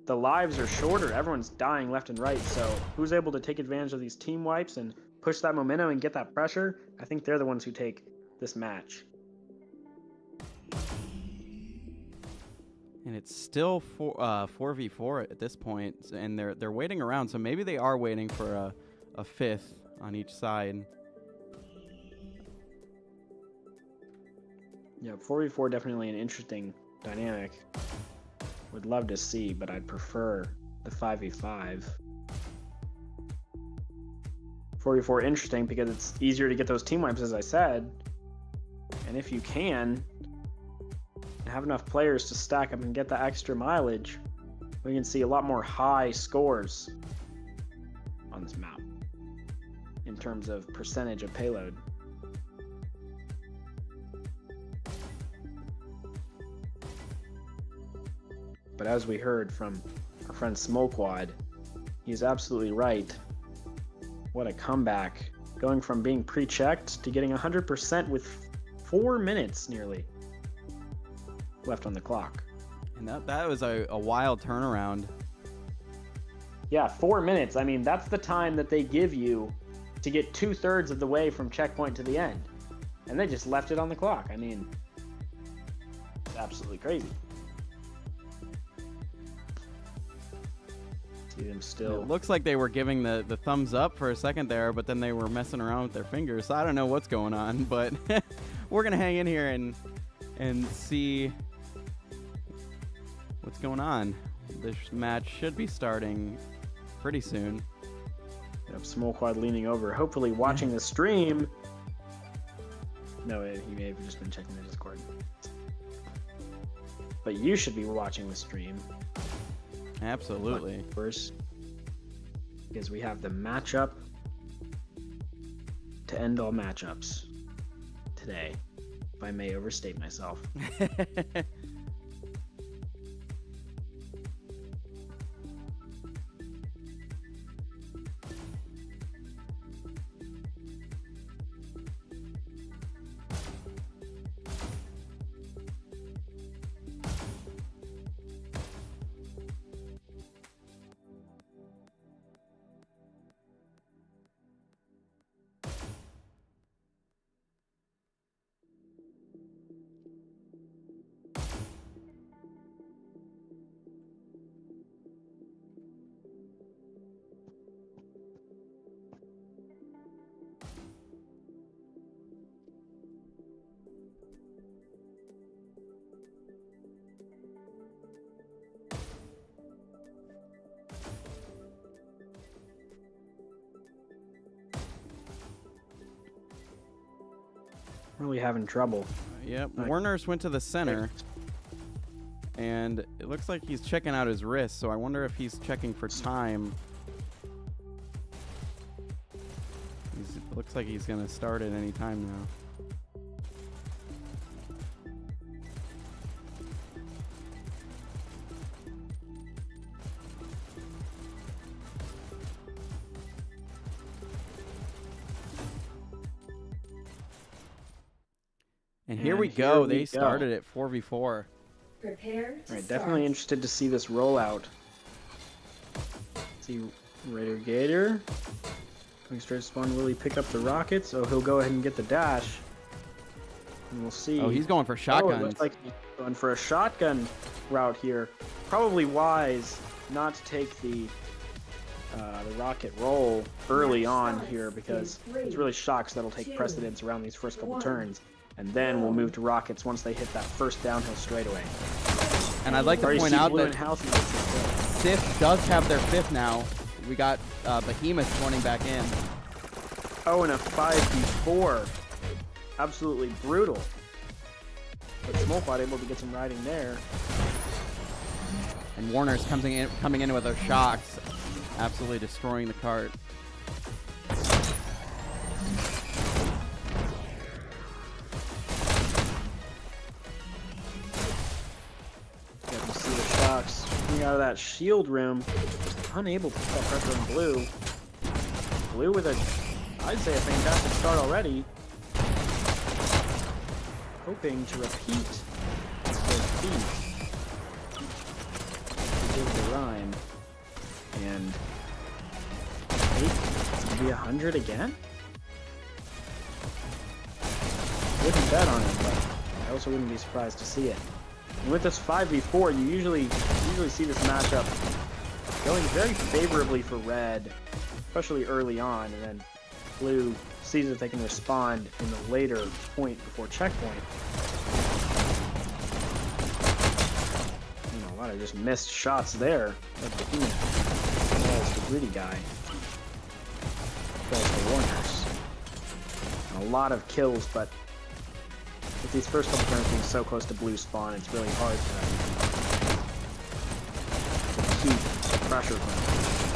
the lives are shorter. Everyone's dying left and right, so who's able to take advantage of these team wipes and push that momentum and get that pressure, I think they're the ones who take this match. And it's still 4v4 at this point, and they're waiting around, so maybe they are waiting for a fifth on each side. Yeah, 4v4 definitely an interesting dynamic. Would love to see, but I'd prefer the 5v5. 4v4 interesting because it's easier to get those team wipes, as I said. And if you can have enough players to stack up and get the extra mileage, we can see a lot more high scores on this map in terms of percentage of payload. But as we heard from our friend Smokequad, he's absolutely right. What a comeback. Going from being pre-checked to getting 100% with 4 minutes nearly left on the clock. And that was a wild turnaround. Yeah, 4 minutes. I mean, that's the time that they give you to get 2/3 of the way from checkpoint to the end. And they just left it on the clock. I mean, it's absolutely crazy. See them still. It looks like they were giving the thumbs up for a second there, but then they were messing around with their fingers. So I don't know what's going on, but we're going to hang in here and see what's going on. This match should be starting pretty soon. Yep, Smokequad leaning over, hopefully watching the stream. No, he may have just been checking the Discord. But you should be watching the stream. Absolutely. First, because we have the matchup to end all matchups today, if I may overstate myself. Really having trouble. Yep. Like- Warner's went to the center. And it looks like he's checking out his wrist, so I wonder if he's checking for time. Looks like he's going to start at any time now. And here we go. They started at 4v4. Prepare to Alright, start. definitely interested to see this rollout. See Raider Gator. Coming straight to spawn, will he pick up the rockets? Oh, he'll go ahead and get the dash. And we'll see. Oh, he's going for Oh, it shotguns. looks like he's going for a shotgun route here. Probably wise not to take the rocket roll early on here because it's really shocks that'll take precedence around these first couple turns. And then we'll move to rockets once they hit that first downhill straightaway. And I'd like to Already point see out Blue that and House in this as SITH does have their 5th now. We got Behemoth joining back in. well. Oh, and a 5v4. Absolutely brutal. But Smokewatt able to get some riding there. And Warner's coming in with those shocks, absolutely destroying the cart. You can see the shocks coming out of that shield room. Just unable to put that pressure on Blue. Blue with I'd say a fantastic start already. Hoping to repeat their feat. To give the rhyme. And maybe 100 again? Wouldn't bet on it, but I also wouldn't be surprised to see it. And with this 5v4, you usually see this matchup going very favorably for Red, especially early on, and then Blue sees if they can respond in the later point before checkpoint. You know, a lot of just missed shots there. That's the Behemoth. That's the greedy guy. That's the Warners. And a lot of kills, but with these first couple turns being so close to Blue spawn, it's really hard to keep the pressure from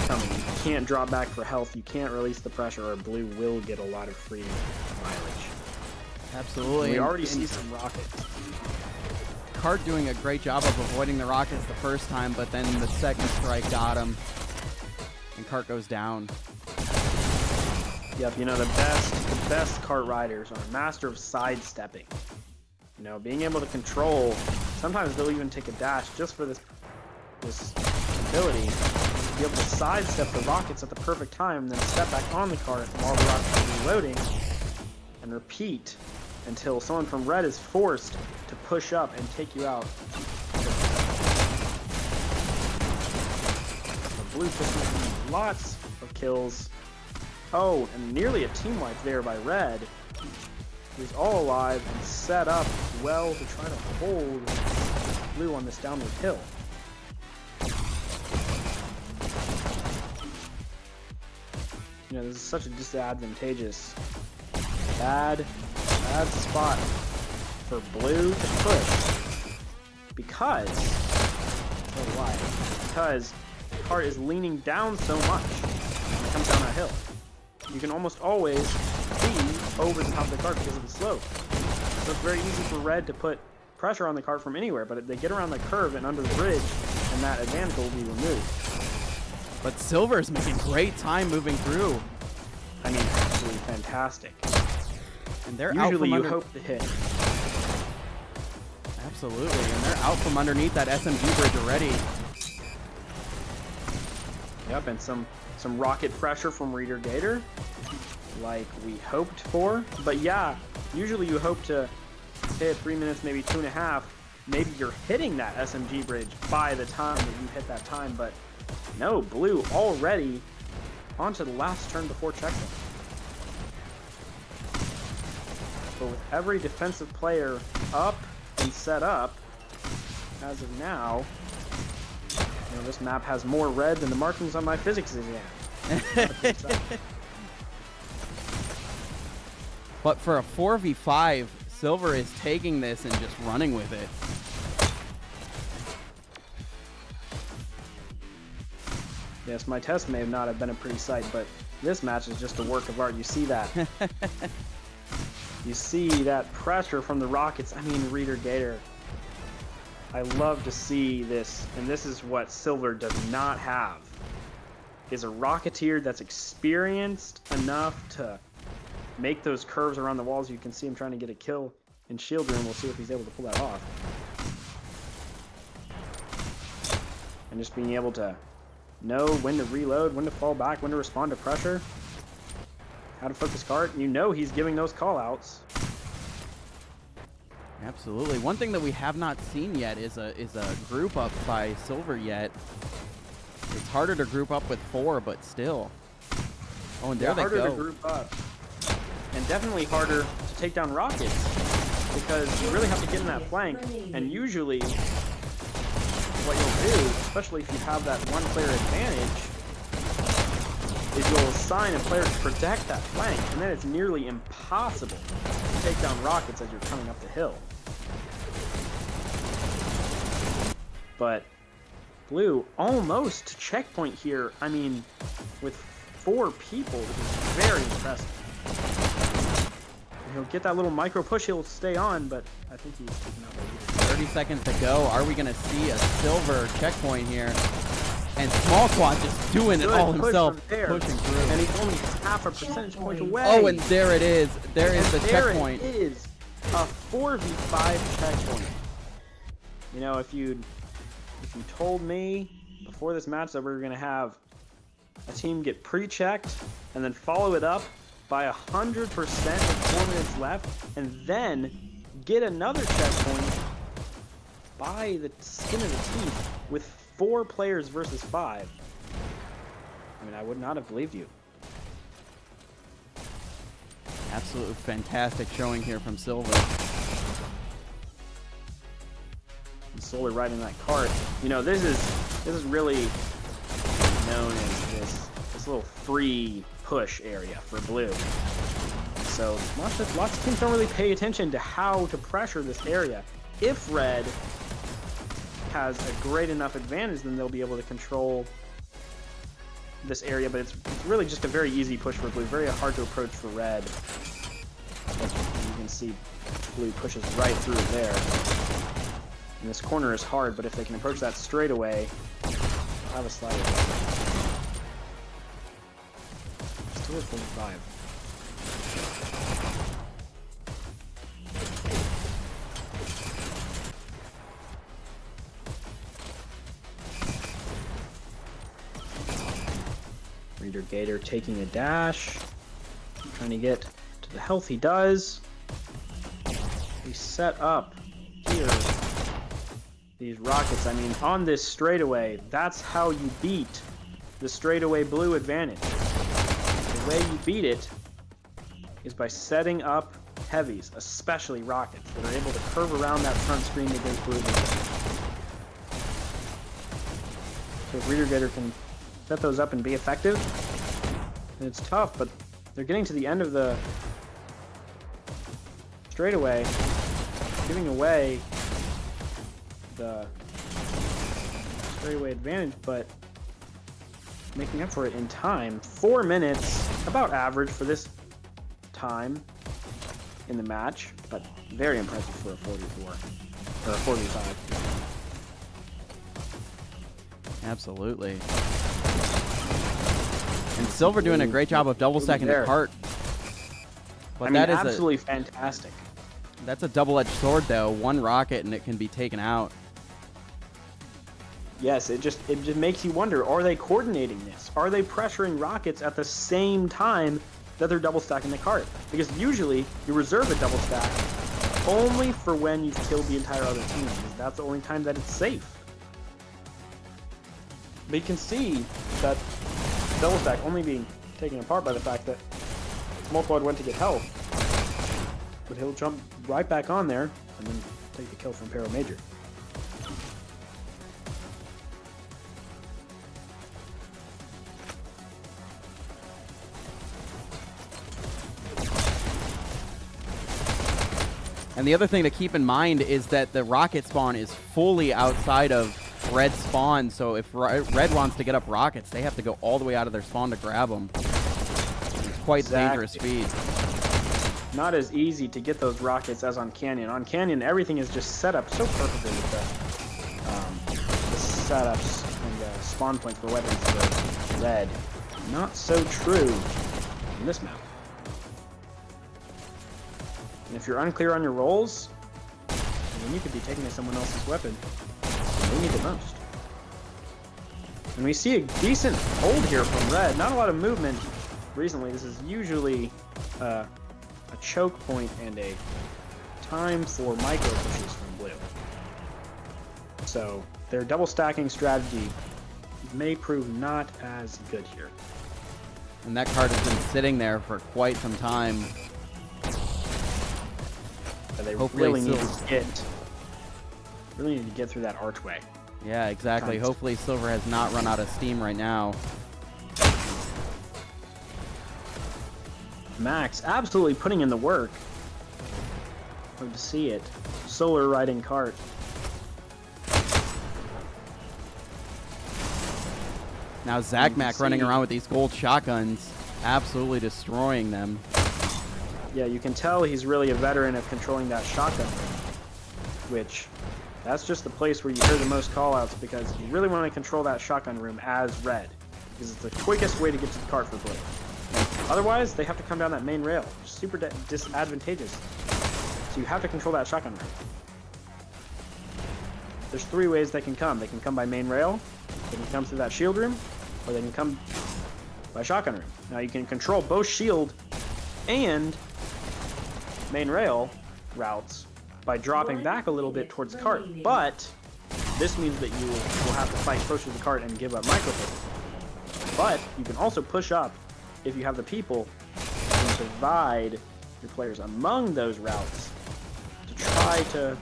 coming. You can't drop back for health, you can't release the pressure, or Blue will get a lot of free mileage. Absolutely. We already see some rockets. Cart doing a great job of avoiding the rockets the first time, but then the second strike got him. And Cart goes down. Yep, you know, the best kart riders are a master of sidestepping. You know, being able to control, sometimes they'll even take a dash just for this ability. Be able to sidestep the rockets at the perfect time, then step back on the cart while the rockets are reloading, and repeat until someone from Red is forced to push up and take you out. The Blue just making lots of kills. Oh, and nearly a team wipe there by Red. He's all alive and set up well to try to hold Blue on this downward hill. You know, this is such a disadvantageous, bad spot for Blue to push because, oh why? Because the cart is leaning down so much when it comes down that hill. You can almost always be over the top of the cart because of the slope. So it's very easy for Red to put pressure on the cart from anywhere, but if they get around the curve and under the bridge, and that advantage will be removed. But Silver's making great time moving through. I mean, absolutely fantastic. And they're Usually out you from hope to hit. Absolutely, and they're out from underneath that SMG bridge already. Yep, and some rocket pressure from Raider Gator, like we hoped for. But yeah, usually you hope to hit 3 minutes, maybe 2.5. Maybe you're hitting that SMG bridge by the time that you hit that time, but no, Blue already onto the last turn before checkpoint. But with every defensive player up and set up, as of now, you know, this map has more red than the markings on my physics exam. But for a 4v5, Silver is taking this and just running with it. Yes, my test may not have been a pretty sight, but this match is just a work of art. You see that. You see that pressure from the Rockets. I mean, Reader Gator. I love to see this, and this is what Silver does not have. Is a Rocketeer that's experienced enough to make those curves around the walls. You can see him trying to get a kill in Shield Room. We'll see if he's able to pull that off. And just being able to know when to reload, when to fall back, when to respond to pressure, how to focus cart. You know he's giving those call-outs. Absolutely. One thing that we have not seen yet is a group up by Silver yet. It's harder to group up with 4, but still. Oh, and there they harder go. to group up. And definitely harder to take down Rockets, because you really have to get in that flank. And usually, what you'll do, especially if you have that one player advantage, is you'll assign a player to protect that flank, and then it's nearly impossible to take down Rockets as you're coming up the hill. But Blue almost to checkpoint here. I mean, with 4 people, it is very impressive. He'll get that little micro push, he'll stay on, but I think he's taking out the leader. 30 seconds to go. Are we going to see a Silver checkpoint here? And Small Quad just doing it all himself, pushing through. And he's only half a percentage point away. Oh, and there it is. There is the checkpoint. There it is. A 4v5 checkpoint. You know, if you told me before this match that we were going to have a team get pre-checked and then follow it up by 100% with 4 minutes left, and then get another checkpoint by the skin of the teeth with 4 players versus 5. I mean, I would not have believed you. Absolutely fantastic showing here from Silver. And Solar riding that cart. You know, this is really known as this little free push area for Blue. So lots of teams don't really pay attention to how to pressure this area. If Red has a great enough advantage, then they'll be able to control this area, but it's really just a very easy push for Blue, very hard to approach for Red. You can see Blue pushes right through there. And this corner is hard, but if they can approach that straight away, they'll have a slider. Still at 45. Reader Gator taking a dash, trying to get to the health he does. We set up here these Rockets. I mean, on this straightaway, that's how you beat the straightaway Blue advantage. The way you beat it is by setting up heavies, especially Rockets, that are able to curve around that front screen against Blue. So if Reader Gator can set those up and be effective, and it's tough, but they're getting to the end of the straightaway, giving away the straightaway advantage, but making up for it in time. 4 minutes, about average for this time in the match, but very impressive for a 44 or a 45. Absolutely. And Silver doing a great job of double stacking the cart. But I mean, that is absolutely fantastic. That's a double-edged sword, though. One rocket and it can be taken out. Yes, it just makes you wonder, are they coordinating this? Are they pressuring Rockets at the same time that they're double stacking the cart? Because usually you reserve a double stack only for when you've killed the entire other team, because that's the only time that it's safe. But you can see that double stack only being taken apart by the fact that Small Quad went to get health, but he'll jump right back on there and then take the kill from Pyro Major. And the other thing to keep in mind is that the rocket spawn is fully outside of red spawn, so if red wants to get up rockets, they have to go all the way out of their spawn to grab them. It's quite dangerous speed. Not as easy to get those rockets as on Canyon. On Canyon, everything is just set up so perfectly with the setups and spawn points for weapons for red. Not so true in this map. And if you're unclear on your roles, then you could be taking someone else's weapon. They need the most. And we see a decent hold here from red. Not a lot of movement recently. This is usually a choke point and a time for micro pushes from blue. So their double stacking strategy may prove not as good here. And that card has been sitting there for quite some time. But they Hopefully really need to get through that archway. Yeah, exactly. Hopefully Silver has not run out of steam right now. Max absolutely putting in the work. Love to see it. Solar riding cart. Now Zagmac running around with these gold shotguns, absolutely destroying them. Yeah, you can tell he's really a veteran of controlling that shotgun, which that's just the place where you hear the most callouts because you really want to control that shotgun room as red, because it's the quickest way to get to the cart for blue. Otherwise, they have to come down that main rail, which is super disadvantageous. So you have to control that shotgun room. There's 3 ways they can come. They can come by main rail, they can come through that shield room, or they can come by shotgun room. Now you can control both shield and main rail routes by dropping back a little bit towards the cart, but this means that you will have to fight closer to the cart and give up micro pushes. But you can also push up if you have the people and divide your players among those routes to try to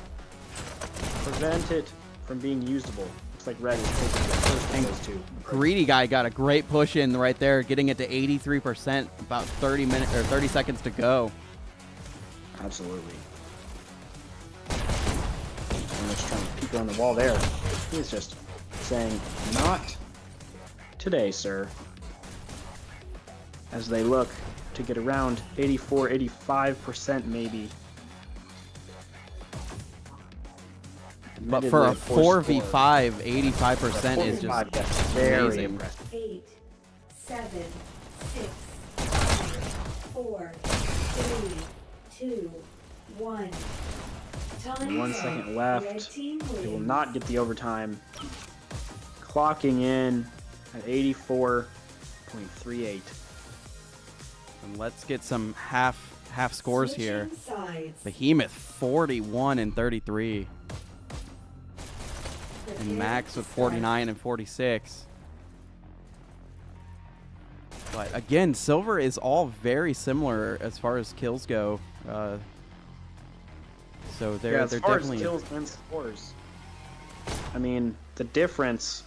prevent it from being usable. Looks like red is taking the first of those two. Greedy guy got a great push in right there, getting it to 83%, about 30 seconds to go. Absolutely. I'm just trying to peek around the wall there. He's just saying, not today, sir. As they look to get around 84, 85% maybe. But for a 4v5, 85% is just very amazing. impressive. 8, 7, 6, 5, 4, 3, 2, 1. Time 1 up. second Red left. team They will wins. not get the overtime. Clocking in at 84.38. And let's get some half scores here. Switching sides. Behemoth 41 and 33, and Prepare Max to with start. 49 and 46. But again, Silver is all very similar as far as kills go. So they're As far as definitely kills and scores. I mean, the difference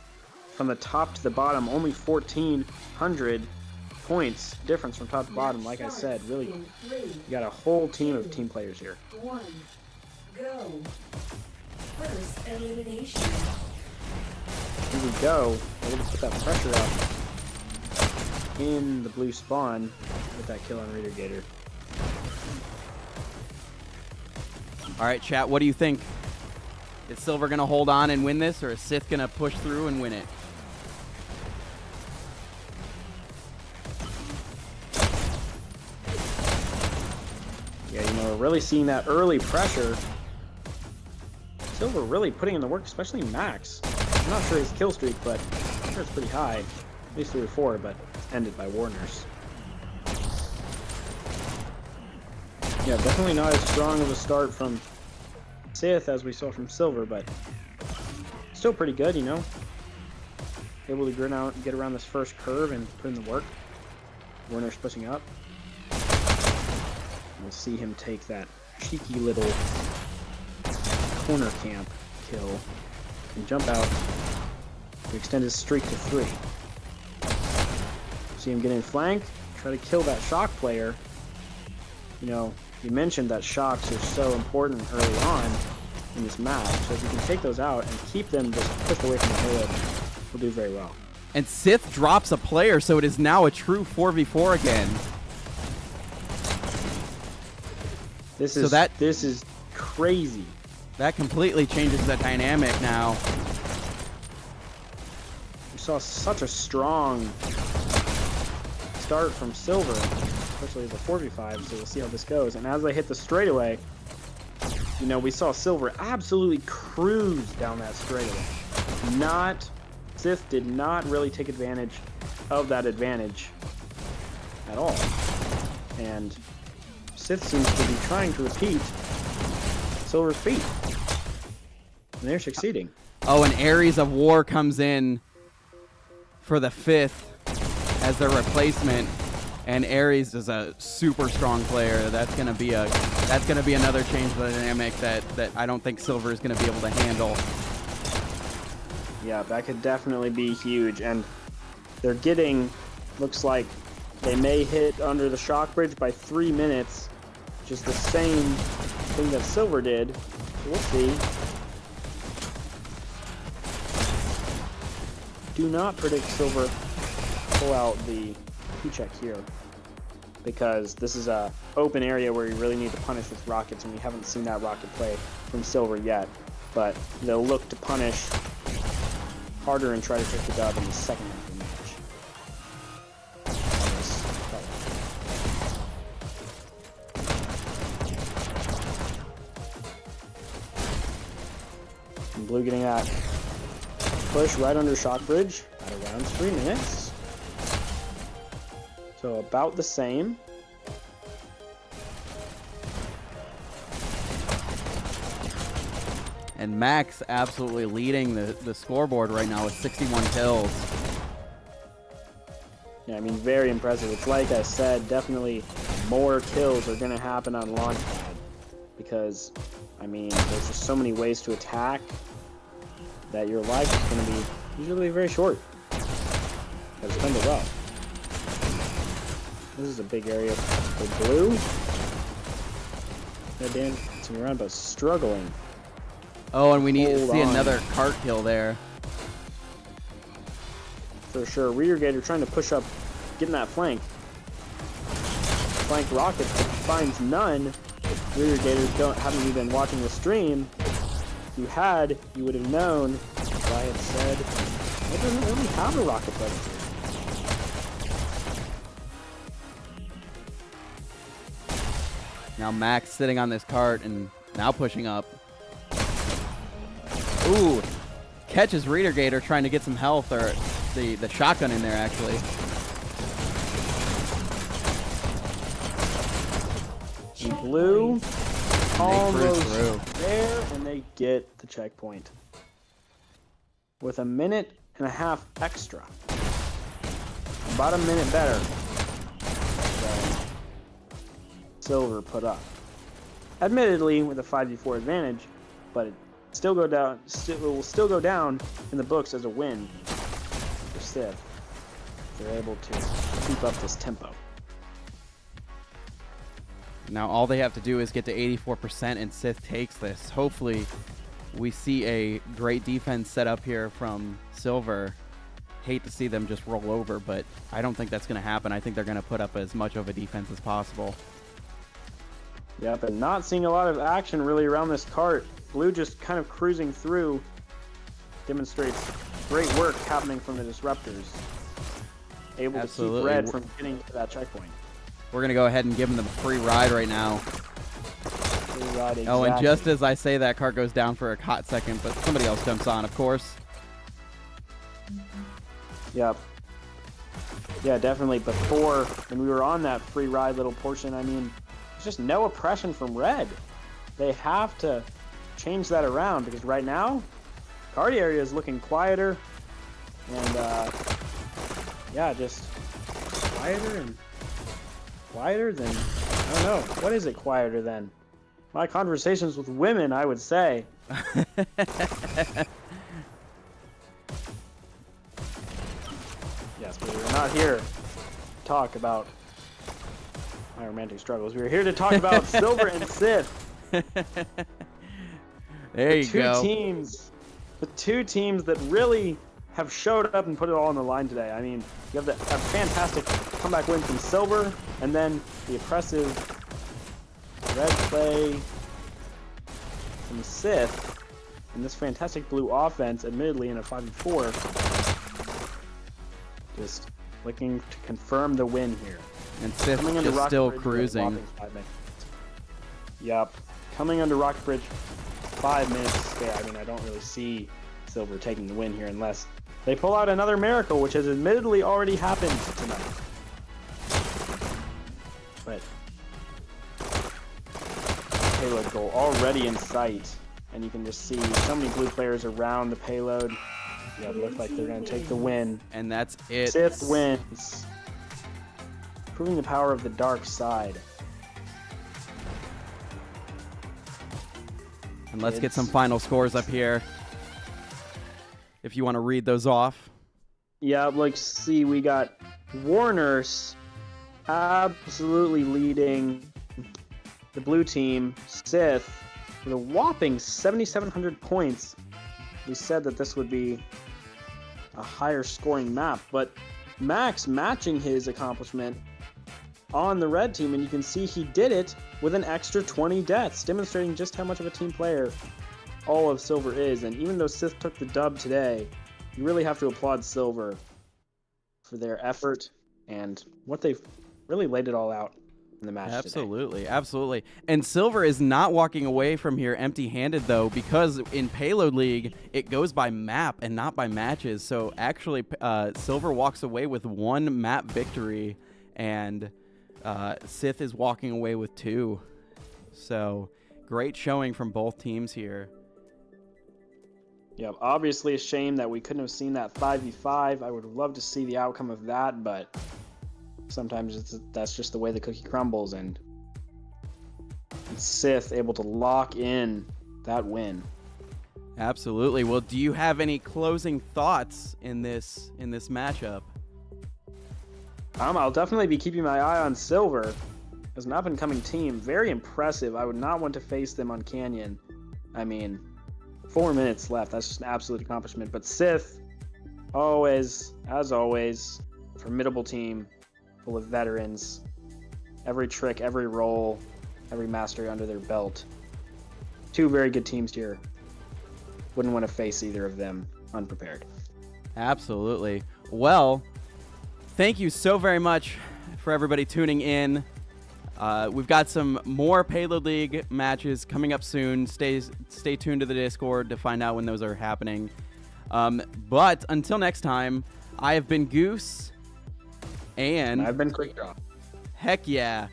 from the top to the bottom, only 1,400 points difference from top to bottom. Like I said, really, In 3, you got a whole team of team players here. 1, go. First elimination. Here we go. Able to put that pressure up in the blue spawn with that kill on Raider Gator. all right. Chat, what do you think? Is Silver gonna hold on and win this, or is SITH gonna push through and win it? Yeah, you know, we're really seeing that early pressure. Silver really putting in the work, especially Max. I'm not sure his kill streak, but I'm sure it's pretty high. At least 3 or 4, but it's ended by Warners. Yeah, definitely not as strong of a start from SITH as we saw from Silver, but still pretty good, you know. Able to get around this first curve and put in the work. Warner's pushing up. We'll see him take that cheeky little corner camp kill and jump out to extend his streak to 3. See him get in flank, try to kill that shock player. You know, you mentioned that shocks are so important early on in this map. So if you can take those out and keep them just pushed away from the payload, we'll do very well. And SITH drops a player, so it is now a true 4v4 again. This is crazy. That completely changes the dynamic now. We saw such a strong start from Silver, especially as a 4v5, so we'll see how this goes. And as they hit the straightaway, you know, we saw Silver absolutely cruise down that straightaway. SITH did not really take advantage of that advantage at all. And SITH seems to be trying to repeat Silver's feat. And they're succeeding. Oh, and Ares of War comes in for the 5th as their replacement. And Ares is a super strong player. That's gonna be another change to the dynamic that I don't think Silver is gonna be able to handle. Yeah, that could definitely be huge. And they're getting, looks like they may hit under the shock bridge by 3 minutes, which is the same thing that Silver did. So we'll see. Do not predict Silver pull out the Q-check here, because this is a open area where you really need to punish with rockets, and we haven't seen that rocket play from Silver yet. But they'll look to punish harder and try to take the dub in the second half of the match. And Blue getting that push right under shock bridge at around 3 minutes. So about the same. And Max absolutely leading the scoreboard right now with 61 kills. Yeah, I mean, very impressive. It's like I said, definitely more kills are going to happen on Launchpad, because, I mean, there's just so many ways to attack that your life is going to be usually very short. Gotta spend it well. This is a big area for Blue. They're dancing around, but struggling. Oh, and we need to see on. another cart kill there. For sure. Rear Gator trying to push up, getting that flank. Flank rockets, but finds none. Rear Gators haven't you been watching the stream? If you had, you would have known. I had said, I don't really have a rocket predator. Now Max sitting on this cart and now pushing up. Ooh, catches Reader Gator trying to get some health, or the shotgun in there actually. And Blue almost through. there, and they get the checkpoint with a minute and a half extra. About a minute better than Silver put up. Admittedly, with a 5v4 advantage, but it still go down. It will still go down in the books as a win for SITH. They're able to keep up this tempo. Now all they have to do is get to 84% and SITH takes this. Hopefully we see a great defense set up here from Silver. Hate to see them just roll over, but I don't think that's going to happen. I think they're going to put up as much of a defense as possible. Yep, and not seeing a lot of action really around this cart. Blue just kind of cruising through demonstrates great work happening from the disruptors. Able Absolutely. to keep Red from getting to that checkpoint. We're going to go ahead and give them the free ride right now. Free ride, exactly. Oh, and just as I say that, cart goes down for a hot second, but somebody else jumps on, of course. Yep. Yeah, definitely. Before, when we were on that free ride little portion, I mean, there's just no oppression from Red. They have to change that around, because right now, cart area is looking quieter. And, yeah, just quieter and quieter than, I don't know. What is it quieter than? My conversations with women, I would say. Yes, but we're not here to talk about my romantic struggles. We're here to talk about Silver and Sith. There you go. The two teams that really have showed up and put it all on the line today. I mean, you have a fantastic comeback win from Silver, and then the oppressive red play from Sith, and this fantastic blue offense, admittedly in a 5v4, just looking to confirm the win here. And Sith Coming under just Rocket still Bridge, cruising. 5 minutes. Yep. Coming under Rocket Bridge, 5 minutes to stay. I mean, I don't really see Silver taking the win here unless they pull out another miracle, which has admittedly already happened tonight. But payload goal already in sight, and you can just see so many blue players around the payload. Yeah, it looks like they're going to take the win. And that's it. Sith wins, proving the power of the dark side. And let's get some final scores up here. If you want to read those off. Yeah, let's see. We got Warner's absolutely leading the blue team, Sith, with a whopping 7,700 points. We said that this would be a higher scoring map, but Max matching his accomplishment on the red team, and you can see he did it with an extra 20 deaths, demonstrating just how much of a team player all of Silver is. And even though Sith took the dub today, you really have to applaud Silver for their effort and what they've really laid it all out in the match today. Absolutely. And Silver is not walking away from here empty-handed, though, because in Payload League, it goes by map and not by matches. So actually, Silver walks away with 1 map victory, and Sith is walking away with 2. So great showing from both teams here. Yeah, obviously a shame that we couldn't have seen that 5v5. I would have loved to see the outcome of that, but sometimes that's just the way the cookie crumbles, and Sith able to lock in that win. Absolutely. Well, do you have any closing thoughts in this matchup? I'll definitely be keeping my eye on Silver as an up-and-coming team. Very impressive. I would not want to face them on Canyon. I mean, 4 minutes left. That's just an absolute accomplishment. But Sith, as always, formidable team, full of veterans. Every trick, every roll, every mastery under their belt. 2 very good teams here. Wouldn't want to face either of them unprepared. Absolutely. Well, thank you so very much for everybody tuning in. We've got some more Payload League matches coming up soon. Stay tuned to the Discord to find out when those are happening. But until next time, I have been Goose, and I've been Quick Draw. Heck yeah.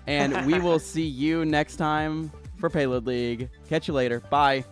And we will see you next time for Payload League. Catch you later. Bye.